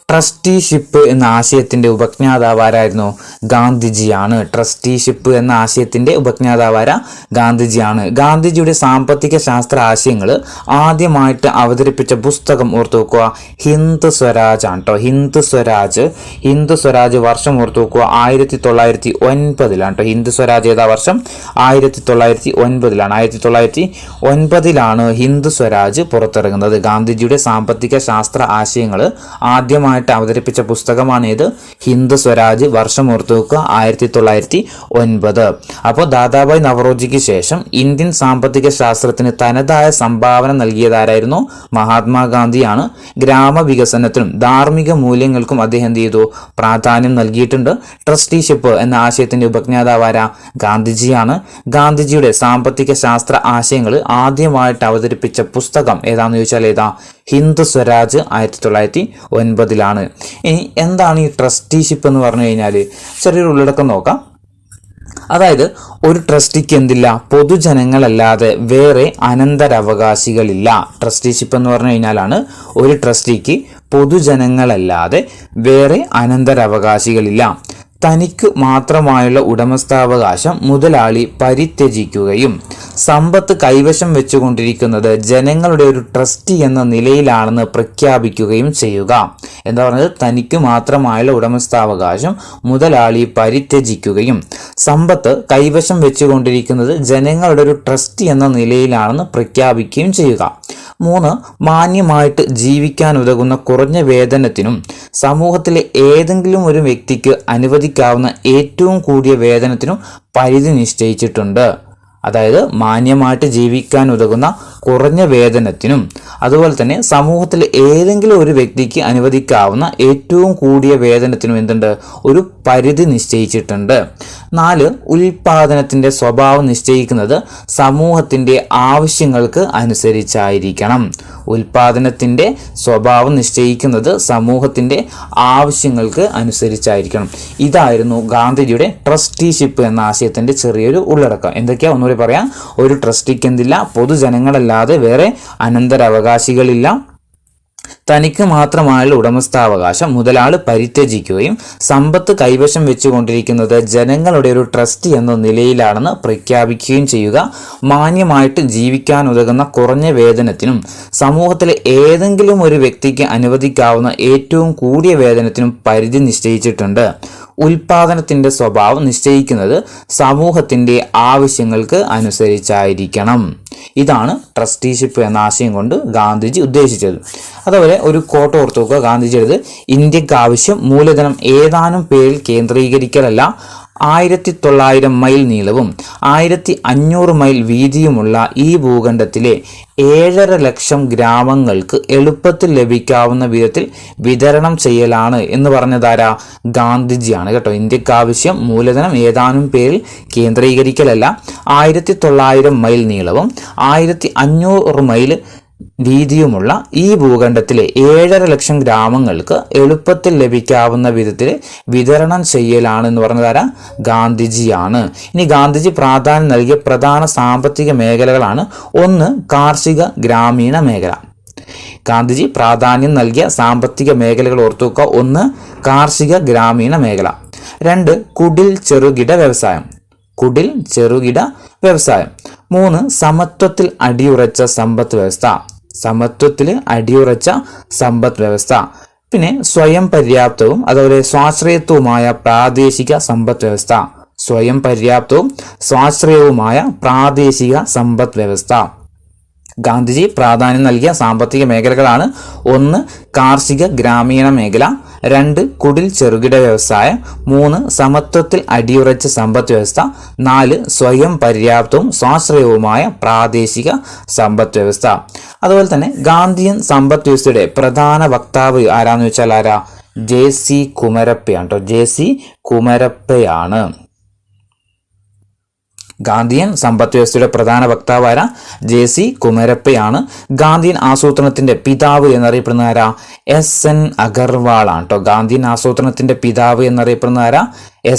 ട്രസ്റ്റിഷിപ്പ് എന്ന ആശയത്തിന്റെ ഉപജ്ഞാതാവാരായിരുന്നു? ഗാന്ധിജിയാണ്. ട്രസ്റ്റിഷിപ്പ് എന്ന ആശയത്തിന്റെ ഉപജ്ഞാതാവാര? ഗാന്ധിജിയാണ്. ഗാന്ധിജിയുടെ സാമ്പത്തിക ശാസ്ത്ര ആശയങ്ങൾ ആദ്യമായിട്ട് അവതരിപ്പിച്ച പുസ്തകം ഓർത്തു വെക്കുക, ഹിന്ദ് സ്വരാജ് ആണ് കേട്ടോ. ഹിന്ദ് സ്വരാജ് വർഷം ഓർത്തു വെക്കുക, 1909 ഹിന്ദ് സ്വരാജ് ഏതാ വർഷം? 1909. 1909 ഹിന്ദ് സ്വരാജ് പുറത്തിറങ്ങുന്നത്. ഗാന്ധിജിയുടെ സാമ്പത്തിക ശാസ്ത്ര ആശയങ്ങൾ ആദ്യമായി അവതരിപ്പിച്ച പുസ്തകമാണ് ഇത്? ഹിന്ദ് സ്വരാജ്. വർഷം ഓർത്തു വെക്കുക, 1909. അപ്പോൾ ദാദാഭായ് നവറോജിക്ക് ശേഷം ഇന്ത്യൻ സാമ്പത്തിക ശാസ്ത്രത്തിന് തനതായ സംഭാവന നൽകിയതാരായിരുന്നു? മഹാത്മാഗാന്ധിയാണ്. ഗ്രാമവികസനത്തിനും ധാർമ്മിക മൂല്യങ്ങൾക്കും അദ്ദേഹം എന്ത് ചെയ്തു? പ്രാധാന്യം നൽകിയിട്ടുണ്ട്. ട്രസ്റ്റിഷിപ്പ് എന്ന ആശയത്തിന്റെ ഉപജ്ഞാതാവാര? ഗാന്ധിജിയാണ്. ഗാന്ധിജിയുടെ സാമ്പത്തിക ശാസ്ത്ര ആശയങ്ങൾ ആദ്യമായിട്ട് അവതരിപ്പിച്ച പുസ്തകം ഏതാണെന്ന് ചോദിച്ചാൽ ഏതാ? ഹിന്ദ് സ്വരാജ് 1909. ഇനി എന്താണ് ഈ ട്രസ്റ്റിഷിപ്പ് എന്ന് പറഞ്ഞു കഴിഞ്ഞാൽ ചെറിയൊരു ഉള്ളടക്കം നോക്കാം. അതായത് ഒരു ട്രസ്റ്റിക്ക് എന്തില്ല? പൊതുജനങ്ങളല്ലാതെ വേറെ അനന്തരാവകാശികളില്ല. ട്രസ്റ്റിഷിപ്പ് എന്ന് പറഞ്ഞു കഴിഞ്ഞാലാണ് ഒരു ട്രസ്റ്റിക്ക് പൊതുജനങ്ങളല്ലാതെ വേറെ അനന്തരാവകാശികളില്ല. തനിക്ക് മാത്രമായുള്ള ഉടമസ്ഥാവകാശം മുതലാളി പരിത്യജിക്കുകയും സമ്പത്ത് കൈവശം വെച്ചുകൊണ്ടിരിക്കുന്നത് ജനങ്ങളുടെ ഒരു ട്രസ്റ്റി എന്ന നിലയിലാണെന്ന് പ്രഖ്യാപിക്കുകയും ചെയ്യുക. എന്താ പറഞ്ഞത്? തനിക്ക് മാത്രമായുള്ള ഉടമസ്ഥാവകാശം മുതലാളി പരിത്യജിക്കുകയും സമ്പത്ത് കൈവശം വെച്ചുകൊണ്ടിരിക്കുന്നത് ജനങ്ങളുടെ ഒരു ട്രസ്റ്റി എന്ന നിലയിലാണെന്ന് പ്രഖ്യാപിക്കുകയും ചെയ്യുക. 3 മാന്യമായിട്ട് ജീവിക്കാൻ ഉതകുന്ന കുറഞ്ഞ വേതനത്തിനും സമൂഹത്തിലെ ഏതെങ്കിലും ഒരു വ്യക്തിക്ക് അനുവദിക്കാവുന്ന ഏറ്റവും കൂടിയ വേതനത്തിനും പരിധി നിശ്ചയിച്ചിട്ടുണ്ട്. അതായത് മാന്യമായിട്ട് ജീവിക്കാൻ ഉതകുന്ന കുറഞ്ഞ വേതനത്തിനും അതുപോലെ തന്നെ സമൂഹത്തിൽ ഏതെങ്കിലും ഒരു വ്യക്തിക്ക് അനുവദിക്കാവുന്ന ഏറ്റവും കൂടിയ വേതനത്തിനും എന്തുണ്ട്, ഒരു പരിധി നിശ്ചയിച്ചിട്ടുണ്ട്. 4 ഉൽപാദനത്തിൻ്റെ സ്വഭാവം നിശ്ചയിക്കുന്നത് സമൂഹത്തിൻ്റെ ആവശ്യങ്ങൾക്ക് അനുസരിച്ചായിരിക്കണം. ഉൽപാദനത്തിൻ്റെ സ്വഭാവം നിശ്ചയിക്കുന്നത് സമൂഹത്തിൻ്റെ ആവശ്യങ്ങൾക്ക് അനുസരിച്ചായിരിക്കണം. ഇതായിരുന്നു ഗാന്ധിജിയുടെ ട്രസ്റ്റിഷിപ്പ് എന്ന ആശയത്തിൻ്റെ ചെറിയൊരു ഉള്ളടക്കം. എന്തൊക്കെയാ ഒന്നുകൂടി പറയാം. ഒരു ട്രസ്റ്റിക്ക് എന്തില്ല, പൊതുജനങ്ങളല്ലാതെ വേറെ അനന്തരാവകാശികളില്ല. തനിക്ക് മാത്രമായുള്ള ഉടമസ്ഥാവകാശം മുതലാൾ പരിത്യജിക്കുകയും സമ്പത്ത് കൈവശം വെച്ചുകൊണ്ടിരിക്കുന്നത് ജനങ്ങളുടെ ഒരു ട്രസ്റ്റ് എന്ന നിലയിലാണെന്ന് പ്രഖ്യാപിക്കുകയും ചെയ്യുക. മാന്യമായിട്ട് ജീവിക്കാൻ ഉതകുന്ന കുറഞ്ഞ വേതനത്തിനും സമൂഹത്തിലെ ഏതെങ്കിലും ഒരു വ്യക്തിക്ക് അനുവദിക്കാവുന്ന ഏറ്റവും കൂടിയ വേതനത്തിനും പരിധി നിശ്ചയിച്ചിട്ടുണ്ട്. ഉൽപാദനത്തിൻ്റെ സ്വഭാവം നിശ്ചയിക്കുന്നത് സമൂഹത്തിൻ്റെ ആവശ്യങ്ങൾക്ക് അനുസരിച്ചായിരിക്കണം. ഇതാണ് ട്രസ്റ്റിഷിപ്പ് എന്ന ആശയം കൊണ്ട് ഗാന്ധിജി ഉദ്ദേശിച്ചത്. അതുപോലെ ഒരു കോട്ട് ഓർത്ത് നോക്കുക. ഗാന്ധിജി എഴുത്, ഇന്ത്യക്ക് ആവശ്യം മൂലധനം ഏതാനും പേരിൽ കേന്ദ്രീകരിക്കലല്ല, 1900 മൈൽ നീളവും 1500 മൈൽ വീതിയുമുള്ള ഈ ഭൂഖണ്ഡത്തിലെ 7.5 ലക്ഷം ഗ്രാമങ്ങൾക്ക് എളുപ്പത്തിൽ ലഭിക്കാവുന്ന വിധത്തിൽ വിതരണം ചെയ്യലാണ് എന്ന് പറഞ്ഞതാരാ? ഗാന്ധിജിയാണ് കേട്ടോ. ഇന്ത്യക്ക് ആവശ്യം മൂലധനം ഏതാനും പേരിൽ കേന്ദ്രീകരിക്കലല്ല, 1900 മൈൽ നീളവും 1500 മൈൽ വീതിയുമുള്ള ഈ ഭൂഖണ്ഡത്തിലെ 7.5 ലക്ഷം ഗ്രാമങ്ങൾക്ക് എളുപ്പത്തിൽ ലഭിക്കാവുന്ന വിധത്തിൽ വിതരണം ചെയ്യലാണ് എന്ന് പറഞ്ഞതാരാ? ഗാന്ധിജിയാണ്. ഇനി ഗാന്ധിജി പ്രാധാന്യം നൽകിയ പ്രധാന സാമ്പത്തിക മേഖലകളാണ്. 1 കാർഷിക ഗ്രാമീണ മേഖല. ഗാന്ധിജി പ്രാധാന്യം നൽകിയ സാമ്പത്തിക മേഖലകൾ ഓർത്തുവെക്കുക. 1 കാർഷിക ഗ്രാമീണ മേഖല. 2 കുടിൽ ചെറുകിട വ്യവസായം. കുടിൽ ചെറുകിട വ്യവസായം. 3 സമത്വത്തിൽ അടിയുറച്ച സമ്പദ് വ്യവസ്ഥ. സമത്വത്തിൽ അടിയുറച്ച സമ്പദ് വ്യവസ്ഥ. പിന്നെ സ്വയം പര്യാപ്തവും അതുപോലെ സ്വാശ്രയത്വവുമായ പ്രാദേശിക സമ്പദ് വ്യവസ്ഥ. സ്വയം പര്യാപ്തവും സ്വാശ്രയവുമായ പ്രാദേശിക സമ്പദ് വ്യവസ്ഥ. ഗാന്ധിജി പ്രാധാന്യം നൽകിയ സാമ്പത്തിക മേഖലകളാണ് 1 കാർഷിക ഗ്രാമീണ മേഖല, 2 കുടിൽ ചെറുകിട വ്യവസായം, 3 സമത്വത്തിൽ അടിയുറച്ച സമ്പദ് വ്യവസ്ഥ, 4 സ്വയം പര്യാപ്തവും സ്വാശ്രയവുമായ പ്രാദേശിക സമ്പദ് വ്യവസ്ഥ. അതുപോലെ തന്നെ ഗാന്ധിയൻ സമ്പദ് വ്യവസ്ഥയുടെ പ്രധാന വക്താവ് ആരാന്ന് വെച്ചാൽ ആരാ? JC കുമരപ്പയാണ് കേട്ടോ. JC കുമരപ്പയാണ് ഗാന്ധിയൻ സമ്പദ് വ്യവസ്ഥയുടെ പ്രധാന വക്താവായ JC കുമരപ്പയാണ്. ഗാന്ധിയൻ ആസൂത്രണത്തിന്റെ പിതാവ് എന്നറിയപ്പെടുന്ന ആരാ? SN അഗർവാൾ ആണ് കേട്ടോ. ഗാന്ധിയൻ ആസൂത്രണത്തിന്റെ പിതാവ് എന്നറിയപ്പെടുന്ന ആരാ?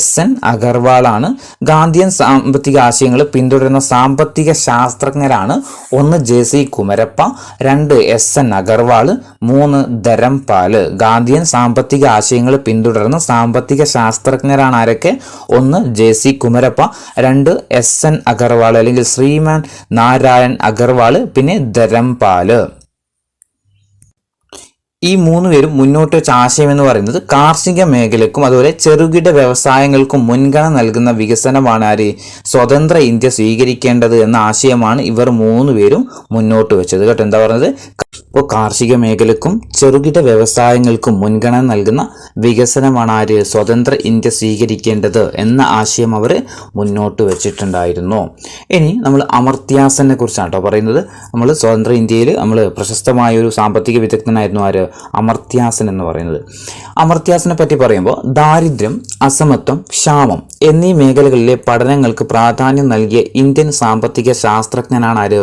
SN അഗർവാളാണ്. ഗാന്ധിയൻ സാമ്പത്തിക ആശയങ്ങൾ പിന്തുടരുന്ന സാമ്പത്തിക ശാസ്ത്രജ്ഞരാണ് 1 JC കുമരപ്പ, 2 SN അഗർവാൾ, 3 ധരംപാല്. ഗാന്ധിയൻ സാമ്പത്തിക ആശയങ്ങൾ പിന്തുടരുന്ന സാമ്പത്തിക ശാസ്ത്രജ്ഞരാണ് ആരൊക്കെ? 1 JC കുമരപ്പ, 2 SN അഗർവാൾ അല്ലെങ്കിൽ ശ്രീമാൻ നാരായൺ അഗർവാൾ, പിന്നെ ധരംപാല്. ഈ 3 പേരും മുന്നോട്ട് വെച്ച ആശയം എന്ന് പറയുന്നത് കാർഷിക മേഖലയ്ക്കും അതുപോലെ ചെറുകിട വ്യവസായങ്ങൾക്കും മുൻഗണന നൽകുന്ന വികസനമാണ് ആര്? സ്വതന്ത്ര ഇന്ത്യ സ്വീകരിക്കേണ്ടത് എന്ന ആശയമാണ് ഇവർ 3 പേരും മുന്നോട്ട് വെച്ചത് കേട്ടോ. എന്താ പറഞ്ഞത്? ഇപ്പോൾ കാർഷിക മേഖലയ്ക്കും ചെറുകിട വ്യവസായങ്ങൾക്കും മുൻഗണന നൽകുന്ന വികസനമാണ് ആര്? സ്വതന്ത്ര ഇന്ത്യ സ്വീകരിക്കേണ്ടത് എന്ന ആശയം അവർ മുന്നോട്ട് വെച്ചിട്ടുണ്ടായിരുന്നു. ഇനി നമ്മൾ അമർത്യാസനെ കുറിച്ചാണ് കേട്ടോ പറയുന്നത്. നമ്മൾ സ്വതന്ത്ര ഇന്ത്യയിൽ നമ്മൾ പ്രശസ്തമായ ഒരു സാമ്പത്തിക വിദഗ്ധനായിരുന്നു ആര്? അമർത്യാസൻ എന്ന് പറയുന്നത്. അമർത്യാസനെ പറ്റി പറയുമ്പോൾ ദാരിദ്ര്യം, അസമത്വം, ക്ഷാമം എന്നീ മേഖലകളിലെ പഠനങ്ങൾക്ക് പ്രാധാന്യം നൽകിയ ഇന്ത്യൻ സാമ്പത്തിക ശാസ്ത്രജ്ഞനാണ് ആര്?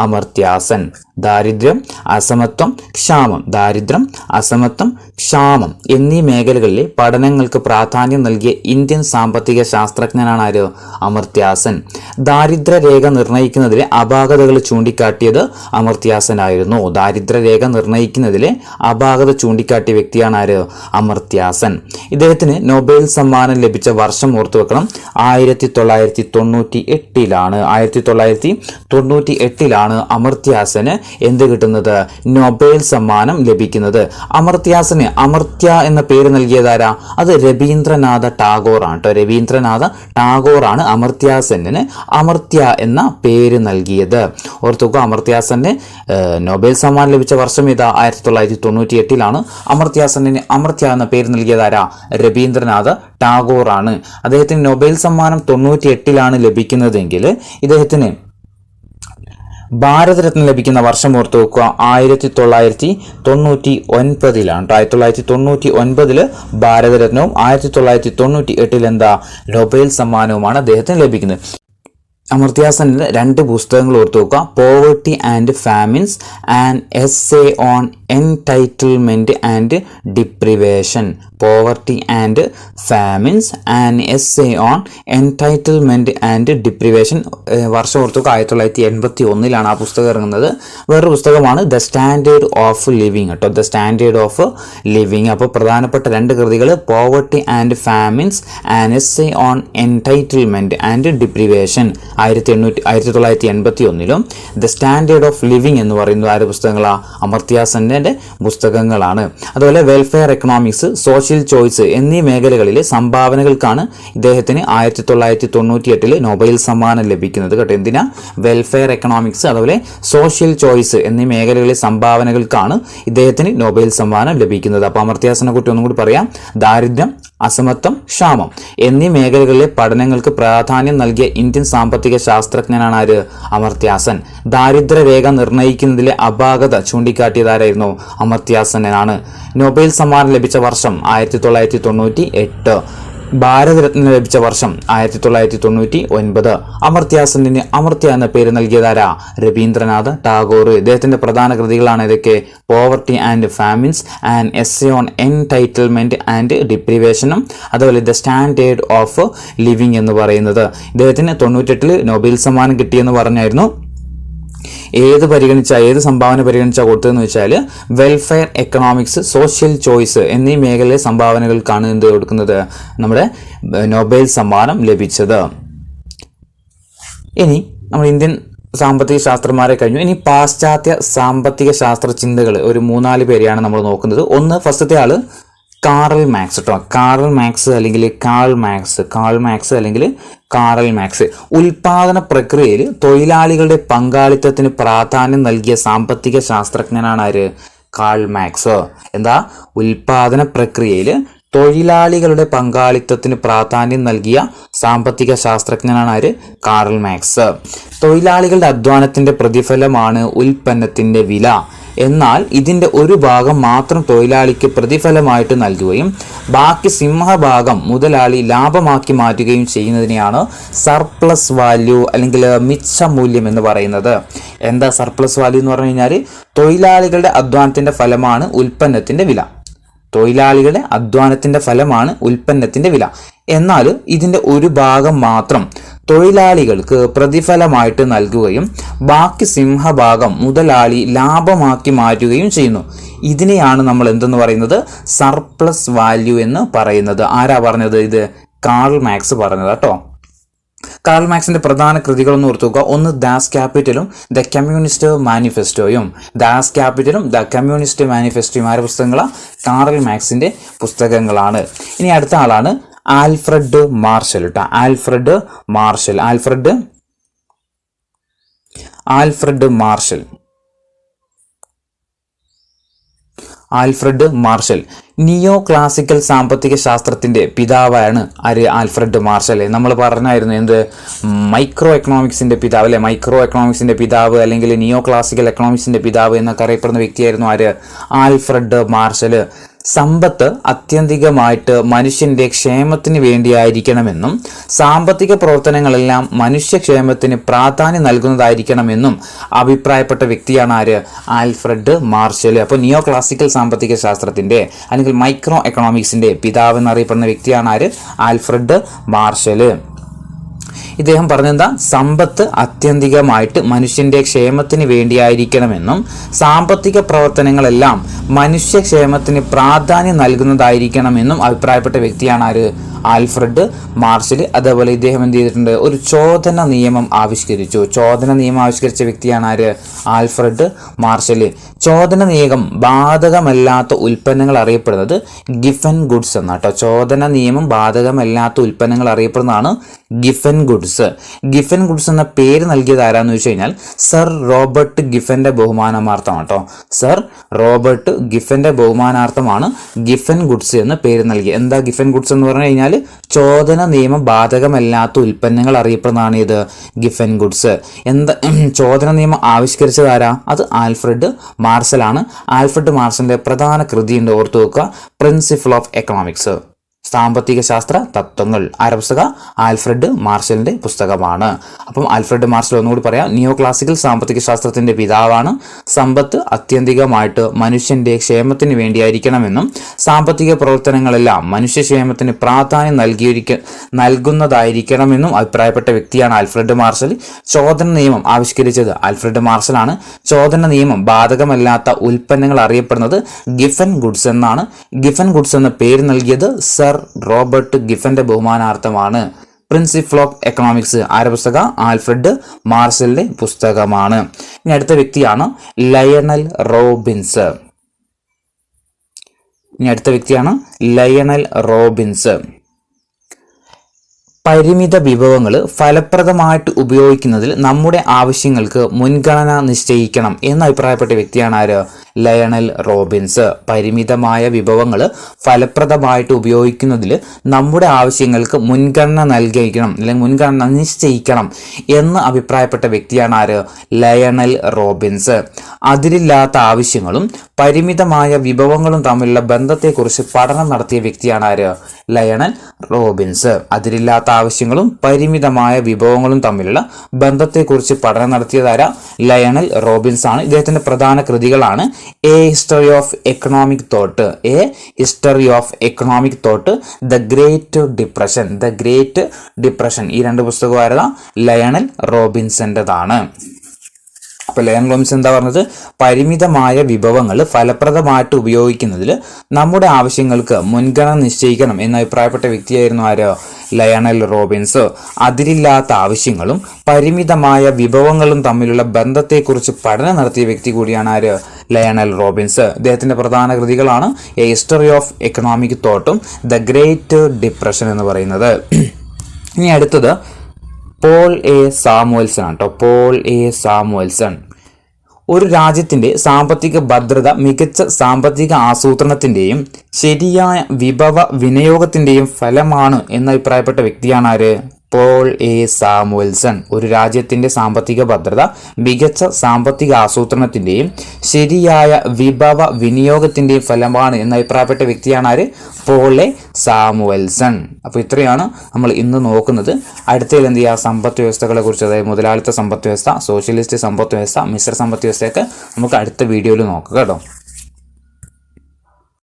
അമർത്യാസൻ. ദാരിദ്ര്യം, അസമത്വം, ക്ഷാമം. ദാരിദ്ര്യം, അസമത്വം, ക്ഷാമം എന്നീ മേഖലകളിലെ പഠനങ്ങൾക്ക് പ്രാധാന്യം നൽകിയ ഇന്ത്യൻ സാമ്പത്തിക ശാസ്ത്രജ്ഞനാണ് ആര്? അമർത്യാസൻ. ദാരിദ്ര്യരേഖ നിർണ്ണയിക്കുന്നതിലെ അപാകതകൾ ചൂണ്ടിക്കാട്ടിയത് അമർത്യാസനായിരുന്നു. ദാരിദ്ര്യരേഖ നിർണ്ണയിക്കുന്നതിലെ അപാകത ചൂണ്ടിക്കാട്ടിയ വ്യക്തിയാണ് ആര്? അമർത്യാസൻ. ഇദ്ദേഹത്തിന് നൊബേൽ സമ്മാനം ലഭിച്ച വർഷം ഓർത്തു വെക്കണം. 1998 1998 അമർത്യാസന് എന്ത് കിട്ടുന്നത്? നൊബേൽ സമ്മാനം ലഭിക്കുന്നത്. അമർത്യാസന് അമർത്യ എന്ന പേര് നൽകിയതാരാ? അത് രവീന്ദ്രനാഥ ടാഗോർ ആണ് കേട്ടോ. രവീന്ദ്രനാഥ ടാഗോറാണ് അമർത്യാസന് അമർത്യ അമർത്യ എന്ന പേര് നൽകിയത്. ഓർത്തുക, അമർത്യ സെന്നിന് നൊബേൽ സമ്മാനം ലഭിച്ച വർഷം ഇതാ 1998 അമർത്യ സെന്നിന് അമർത്യ എന്ന പേര് നൽകിയത് ആരാ? രവീന്ദ്രനാഥ് ടാഗോർ ആണ്. അദ്ദേഹത്തിന് നൊബേൽ സമ്മാനം 98 ലഭിക്കുന്നതെങ്കിൽ ഇദ്ദേഹത്തിന് ഭാരതരത്ന ലഭിക്കുന്ന വർഷം ഓർത്തു വെക്കുക 1999 1999 ഭാരതരത്നവും 1998 എന്താ നൊബേൽ സമ്മാനവുമാണ് അദ്ദേഹത്തിന് ലഭിക്കുന്നത്. അമർത്യ സെന്നിന്റെ 2 പുസ്തകങ്ങൾ ഓർത്തു വെക്കുക. Poverty and famines, an essay on entitlement and deprivation. Poverty and famines, an essay on entitlement and deprivation. വർഷം ഓർത്തു വെക്കുക 1981 ആ പുസ്തകം ഇറങ്ങുന്നത്. വേറൊരു പുസ്തകമാണ് ദ സ്റ്റാൻഡേർഡ് ഓഫ് ലിവിങ് കേട്ടോ, ദ സ്റ്റാൻഡേർഡ് ഓഫ് ലിവിങ്. അപ്പോൾ പ്രധാനപ്പെട്ട 2 കൃതികൾ poverty and famines, an essay on entitlement and deprivation 1981 the standard of living എന്ന് പറയുന്നത് ആരുടെ പുസ്തകങ്ങളാണ്? അമർത്യ സെന്നിന്റെ പുസ്തകങ്ങളാണ്. അതുപോലെ വെൽഫെയർ എക്കണോമിക്സ്, സോഷ്യൽ ചോയ്സ് എന്നീ മേഖലകളിലെ സംഭാവനകൾക്കാണ് ഇദ്ദേഹത്തിന് 1998 നൊബേൽ സമ്മാനം ലഭിക്കുന്നത് കേട്ടോ. എന്തിനാ? വെൽഫെയർ എക്കണോമിക്സ് അതുപോലെ സോഷ്യൽ ചോയ്സ് എന്നീ മേഖലകളിലെ സംഭാവനകൾക്കാണ് ഇദ്ദേഹത്തിന് നൊബേൽ സമ്മാനം ലഭിക്കുന്നത്. അപ്പോൾ അമർത്യ സെന്നിനെ കുറിച്ച് ഒന്നും കൂടി പറയാം. ദാരിദ്ര്യം, അസമത്വം, ക്ഷാമം എന്നീ മേഖലകളിലെ പഠനങ്ങൾക്ക് പ്രാധാന്യം നൽകിയ ഇന്ത്യൻ സാമ്പത്തിക ശാസ്ത്രജ്ഞനാണ് ആര്? അമർത്യ സെൻ. ദാരിദ്ര്യരേഖ നിർണ്ണയിക്കുന്നതിലെ അപാകത ചൂണ്ടിക്കാട്ടിയതാരായിരുന്നു? അമർത്യ സെന്നാണ്. നൊബേൽ സമ്മാനം ലഭിച്ച വർഷം 1998. ഭാരതരത്ന ലഭിച്ച വർഷം 1999. അമർത്യ സെന്നിന് അമർത്യ എന്ന പേര് നൽകിയതാരാ? രവീന്ദ്രനാഥ് ടാഗോർ. ഇദ്ദേഹത്തിന്റെ പ്രധാന കൃതികളാണ് ഇതൊക്കെ: poverty and famines, an essay on entitlement and ഡിപ്രിവേഷനും അതുപോലെ ദ സ്റ്റാൻഡേർഡ് ഓഫ് ലിവിങ് എന്ന് പറയുന്നത്. ഇദ്ദേഹത്തിന് 98 നൊബേൽ സമ്മാനം കിട്ടിയെന്ന് പറഞ്ഞായിരുന്നു. ഏത് സംഭാവന പരിഗണിച്ചാൽ കൊടുത്തതെന്ന് വെച്ചാൽ വെൽഫെയർ എക്കണോമിക്സ്, സോഷ്യൽ ചോയ്സ് എന്നീ മേഖലയിലെ സംഭാവനകൾക്കാണ് എന്ത് കൊടുക്കുന്നത്? നമ്മുടെ നൊബേൽ സമ്മാനം ലഭിച്ചത്. ഇനി നമ്മൾ ഇന്ത്യൻ സാമ്പത്തിക ശാസ്ത്രന്മാരെ കഴിഞ്ഞു. ഇനി പാശ്ചാത്യ സാമ്പത്തിക ശാസ്ത്ര ചിന്തകൾ ഒരു 3-4 പേരെയാണ് നമ്മൾ നോക്കുന്നത്. ഫസ്റ്റത്തെ ആള് കാറൽ മാക്സ് കേട്ടോ. കാറൽ മാക്സ് അല്ലെങ്കിൽ കാറൽ മാക്സ്. ഉൽപാദന പ്രക്രിയയിൽ തൊഴിലാളികളുടെ പങ്കാളിത്തത്തിന് പ്രാധാന്യം നൽകിയ സാമ്പത്തിക ശാസ്ത്രജ്ഞനാണ് ആര്? Karl Marx. എന്താ? ഉൽപാദന പ്രക്രിയയിൽ തൊഴിലാളികളുടെ പങ്കാളിത്തത്തിന് പ്രാധാന്യം നൽകിയ സാമ്പത്തിക ശാസ്ത്രജ്ഞനാണ് ആര്? Karl max. തൊഴിലാളികളുടെ അധ്വാനത്തിന്റെ പ്രതിഫലമാണ് ഉൽപ്പന്നത്തിന്റെ വില. എന്നാൽ ഇതിന്റെ ഒരു ഭാഗം മാത്രം തൊഴിലാളിക്ക് പ്രതിഫലമായിട്ട് നൽകുകയും ബാക്കി സിംഹഭാഗം മുതലാളി ലാഭമാക്കി മാറ്റുകയും ചെയ്യുന്നതിനെയാണ് സർപ്ലസ് വാല്യൂ അല്ലെങ്കിൽ മിച്ച മൂല്യം എന്ന് പറയുന്നത്. എന്താ സർപ്ലസ് വാല്യൂ എന്ന് പറഞ്ഞു കഴിഞ്ഞാൽ തൊഴിലാളികളുടെ അധ്വാനത്തിന്റെ ഫലമാണ് ഉൽപ്പന്നത്തിന്റെ വില. എന്നാൽ ഇതിന്റെ ഒരു ഭാഗം മാത്രം തൊഴിലാളികൾക്ക് പ്രതിഫലമായിട്ട് നൽകുകയും ബാക്കി സിംഹഭാഗം മുതലാളി ലാഭമാക്കി മാറ്റുകയും ചെയ്യുന്നു. ഇതിനെയാണ് നമ്മൾ എന്തെന്ന് പറയുന്നത്? സർപ്ലസ് വാല്യൂ എന്ന് പറയുന്നത്. ആരാ പറഞ്ഞത്? ഇത് കാൾ മാക്സ് പറഞ്ഞത് കേട്ടോ. കാൾ മാക്സിന്റെ പ്രധാന കൃതികളൊന്നും ഓർത്തു നോക്കുക. ഒന്ന് ദാസ് ക്യാപിറ്റലും ദ കമ്മ്യൂണിസ്റ്റ് മാനിഫെസ്റ്റോയും. ദാസ് ക്യാപിറ്റലും ദ കമ്മ്യൂണിസ്റ്റ് മാനിഫെസ്റ്റോയും ആരുടെ പുസ്തകങ്ങളാണ്? കാറൽ മാക്സിന്റെ പുസ്തകങ്ങളാണ്. ഇനി അടുത്ത ആളാണ് ആൽഫ്രഡ് മാർഷൽ കേട്ടോ. ആൽഫ്രഡ് മാർഷൽ നിയോ ക്ലാസിക്കൽ സാമ്പത്തിക ശാസ്ത്രത്തിന്റെ പിതാവാണ് ആര്? Alfred Marshall. നമ്മൾ പറഞ്ഞായിരുന്നു എന്ത്? മൈക്രോ എക്കണോമിക്സിന്റെ പിതാവ് അല്ലെ? മൈക്രോ എക്കണോമിക്സിന്റെ പിതാവ് അല്ലെങ്കിൽ നിയോ ക്ലാസിക്കൽ എക്കണോമിക്സിന്റെ പിതാവ് എന്നൊക്കെ അറിയപ്പെടുന്ന വ്യക്തിയായിരുന്നു ആര്? Alfred marshal. സമ്പത്ത് ആത്യന്തികമായിട്ട് മനുഷ്യന്റെ ക്ഷേമത്തിന് വേണ്ടിയായിരിക്കണമെന്നും സാമ്പത്തിക പ്രവർത്തനങ്ങളെല്ലാം മനുഷ്യക്ഷേമത്തിന് പ്രാധാന്യം നൽകുന്നതായിരിക്കണമെന്നും അഭിപ്രായപ്പെട്ട വ്യക്തിയാണ് ആര്? Alfred marshal. അപ്പോൾ നിയോ ക്ലാസിക്കൽ സാമ്പത്തിക ശാസ്ത്രത്തിന്റെ അല്ലെങ്കിൽ മൈക്രോ എക്കണോമിക്സിന്റെ പിതാവ് എന്നറിയപ്പെടുന്ന വ്യക്തിയാണ് ആര്? Alfred marshal. ഇദ്ദേഹം പറഞ്ഞെന്താ? സമ്പത്ത് ആത്യന്തികമായിട്ട് മനുഷ്യന്റെ ക്ഷേമത്തിന് വേണ്ടിയായിരിക്കണമെന്നും സാമ്പത്തിക പ്രവർത്തനങ്ങളെല്ലാം മനുഷ്യക്ഷേമത്തിന് പ്രാധാന്യം നൽകുന്നതായിരിക്കണമെന്നും അഭിപ്രായപ്പെട്ട വ്യക്തിയാണ് ആര്? Alfred marshal. അതേപോലെ ഇദ്ദേഹം എന്ത് ചെയ്തിട്ടുണ്ട്, ഒരു ചോദന നിയമം ആവിഷ്കരിച്ചു. ചോദന നിയമം ആവിഷ്കരിച്ച വ്യക്തിയാണ് ആര്? Alfred marshal. ചോദന നിയമം ബാധകമല്ലാത്ത ഉൽപ്പന്നങ്ങൾ അറിയപ്പെടുന്നത് ഗിഫൻ ഗുഡ്സ് എന്നാട്ടോ. ചോദന നിയമം ബാധകമല്ലാത്ത ഉൽപ്പന്നങ്ങൾ അറിയപ്പെടുന്നതാണ് ഗിഫൻ ഗുഡ്സ്. ഗിഫൻ ഗുഡ്സ് എന്ന പേര് നൽകിയത് ആരാന്ന് വെച്ച് കഴിഞ്ഞാൽ സർ റോബർട്ട് ഗിഫന്റെ ബഹുമാനാർത്ഥമാണ് കേട്ടോ. സർ റോബർട്ട് ഗിഫന്റെ ബഹുമാനാർത്ഥമാണ് ഗിഫൻ ഗുഡ്സ് എന്ന് പേര് നൽകി. എന്താ ഗിഫൻ ഗുഡ്സ് എന്ന് പറഞ്ഞു കഴിഞ്ഞാൽ ചോദന നിയമം ബാധകമല്ലാത്ത ഉൽപ്പന്നങ്ങൾ അറിയപ്പെടുന്നതാണ് ഇത് ഗിഫൻ ഗുഡ്സ്. എന്താ ചോദന നിയമം ആവിഷ്കരിച്ചത് ആരാ? അത് ആൽഫ്രഡ് മാർഷലാണ്. ആൽഫ്രഡ് മാർഷലിന്റെ പ്രധാന കൃതിയുണ്ട്, ഓർത്തു വെക്കുക, പ്രിൻസിപ്പിൾ ഓഫ് എക്കണോമിക്സ്, സാമ്പത്തിക ശാസ്ത്ര തത്വങ്ങൾ. ആരുടെ പുസ്തകം? ആൽഫ്രഡ് മാർഷലിന്റെ പുസ്തകമാണ്. അപ്പം ആൽഫ്രഡ് മാർഷൽ ഒന്നുകൂടി പറയാം, നിയോ ക്ലാസിക്കൽ സാമ്പത്തിക ശാസ്ത്രത്തിന്റെ പിതാവാണ്. സമ്പത്ത് ആത്യന്തികമായിട്ട് മനുഷ്യന്റെ ക്ഷേമത്തിന് വേണ്ടിയായിരിക്കണമെന്നും സാമ്പത്തിക പ്രവർത്തനങ്ങളെല്ലാം മനുഷ്യക്ഷേമത്തിന് പ്രാധാന്യം നൽകുന്നതായിരിക്കണമെന്നും അഭിപ്രായപ്പെട്ട വ്യക്തിയാണ് ആൽഫ്രഡ് മാർഷൽ. ചോദന നിയമം ആവിഷ്കരിച്ചത് ആൽഫ്രഡ് മാർഷലാണ്. ചോദന നിയമം ബാധകമല്ലാത്ത ഉൽപ്പന്നങ്ങൾ അറിയപ്പെടുന്നത് ഗിഫൻ ഗുഡ്സ് എന്നാണ്. ഗിഫൻ ഗുഡ്സ് എന്ന പേര് നൽകിയത് സർ റോബർട്ട് ഗിഫന്റെ ബഹുമാനാർത്ഥമാണ്. പ്രിൻസിപ്പിൾ ഓഫ് എക്കണോമിക്സ് ആരുടെ പുസ്തകം? ആൽഫ്രഡ് മാർഷലിന്റെ പുസ്തകമാണ്. ഇനി അടുത്ത വ്യക്തിയാണ് ലയണൽ റോബിൻസ്. പരിമിത വിഭവങ്ങൾ ഫലപ്രദമായിട്ട് ഉപയോഗിക്കുന്നതിൽ നമ്മുടെ ആവശ്യങ്ങൾക്ക് മുൻഗണന നിശ്ചയിക്കണം എന്ന് അഭിപ്രായപ്പെട്ട വ്യക്തിയാണ് ആര്? Lionel Robbins. പരിമിതമായ വിഭവങ്ങൾ ഫലപ്രദമായിട്ട് ഉപയോഗിക്കുന്നതിൽ നമ്മുടെ ആവശ്യങ്ങൾക്ക് മുൻഗണന നൽകിയിരിക്കണം, അല്ലെങ്കിൽ മുൻഗണന നിശ്ചയിക്കണം എന്ന് അഭിപ്രായപ്പെട്ട വ്യക്തിയാണ് ആര്? Lionel Robbins. അതിരില്ലാത്ത ആവശ്യങ്ങളും പരിമിതമായ വിഭവങ്ങളും തമ്മിലുള്ള ബന്ധത്തെക്കുറിച്ച് പഠനം നടത്തിയ വ്യക്തിയാണ് ആര്? Lionel Robbins. അതിരില്ലാത്ത ആവശ്യങ്ങളും പരിമിതമായ വിഭവങ്ങളും തമ്മിലുള്ള ബന്ധത്തെക്കുറിച്ച് പഠനം നടത്തിയതാരാ? ലയണൽ റോബിൻസ് ആണ്. ഇദ്ദേഹത്തിന്റെ പ്രധാന കൃതികളാണ് a history of economic thought, the great depression. ഈ രണ്ട് പുസ്തകവും ആരതാ? ലയണൽ റോബിൻസിൻ്റെതാണ്. അപ്പോൾ ലയണൽ റോബിൻസ് എന്താ പറഞ്ഞത്? പരിമിതമായ വിഭവങ്ങൾ ഫലപ്രദമായിട്ട് ഉപയോഗിക്കുന്നതിൽ നമ്മുടെ ആവശ്യങ്ങൾക്ക് മുൻഗണന നിശ്ചയിക്കണം എന്ന് അഭിപ്രായപ്പെട്ട വ്യക്തിയായിരുന്നു ആരോ? Lionel Robbins. അതിരില്ലാത്ത ആവശ്യങ്ങളും പരിമിതമായ വിഭവങ്ങളും തമ്മിലുള്ള ബന്ധത്തെക്കുറിച്ച് പഠനം നടത്തിയ വ്യക്തി കൂടിയാണ് ആര്? Lionel Robbins. അദ്ദേഹത്തിന്റെ പ്രധാന കൃതികളാണ് എ ഹിസ്റ്ററി ഓഫ് എക്കണോമിക് തോട്ടും ദ ഗ്രേറ്റ് ഡിപ്രഷൻ എന്ന് പറയുന്നത്. ഇനി അടുത്തത് പോൾ എ സാമുവൽസൺ ആണ് കേട്ടോ. Paul A Samuelson. ഒരു രാജ്യത്തിന്റെ സാമ്പത്തിക ഭദ്രത മികച്ച സാമ്പത്തിക ആസൂത്രണത്തിന്റെയും ശരിയായ വിഭവ വിനിയോഗത്തിന്റെയും ഫലമാണ് എന്ന് അഭിപ്രായപ്പെട്ട വ്യക്തിയാണ് ആര്? Paul A Samuelson. ഒരു രാജ്യത്തിന്റെ സാമ്പത്തിക ഭദ്രത മികച്ച സാമ്പത്തിക ആസൂത്രണത്തിന്റെയും ശരിയായ വിഭവ വിനിയോഗത്തിന്റെയും ഫലമാണ് എന്ന് അഭിപ്രായപ്പെട്ട വ്യക്തിയാണ് ആര്? Paul A Samuelson. അപ്പോൾ ഇത്രയാണ് നമ്മൾ ഇന്ന് നോക്കുന്നത്. അടുത്തതിൽ എന്ത് ചെയ്യുക? സമ്പദ് വ്യവസ്ഥകളെ കുറിച്ച്, അതായത് മുതലാളിത്ത സമ്പദ് വ്യവസ്ഥ, സോഷ്യലിസ്റ്റ് സമ്പദ് വ്യവസ്ഥ, മിശ്ര സമ്പദ് വ്യവസ്ഥയൊക്കെ നമുക്ക് അടുത്ത വീഡിയോയിൽ നോക്കാം കേട്ടോ.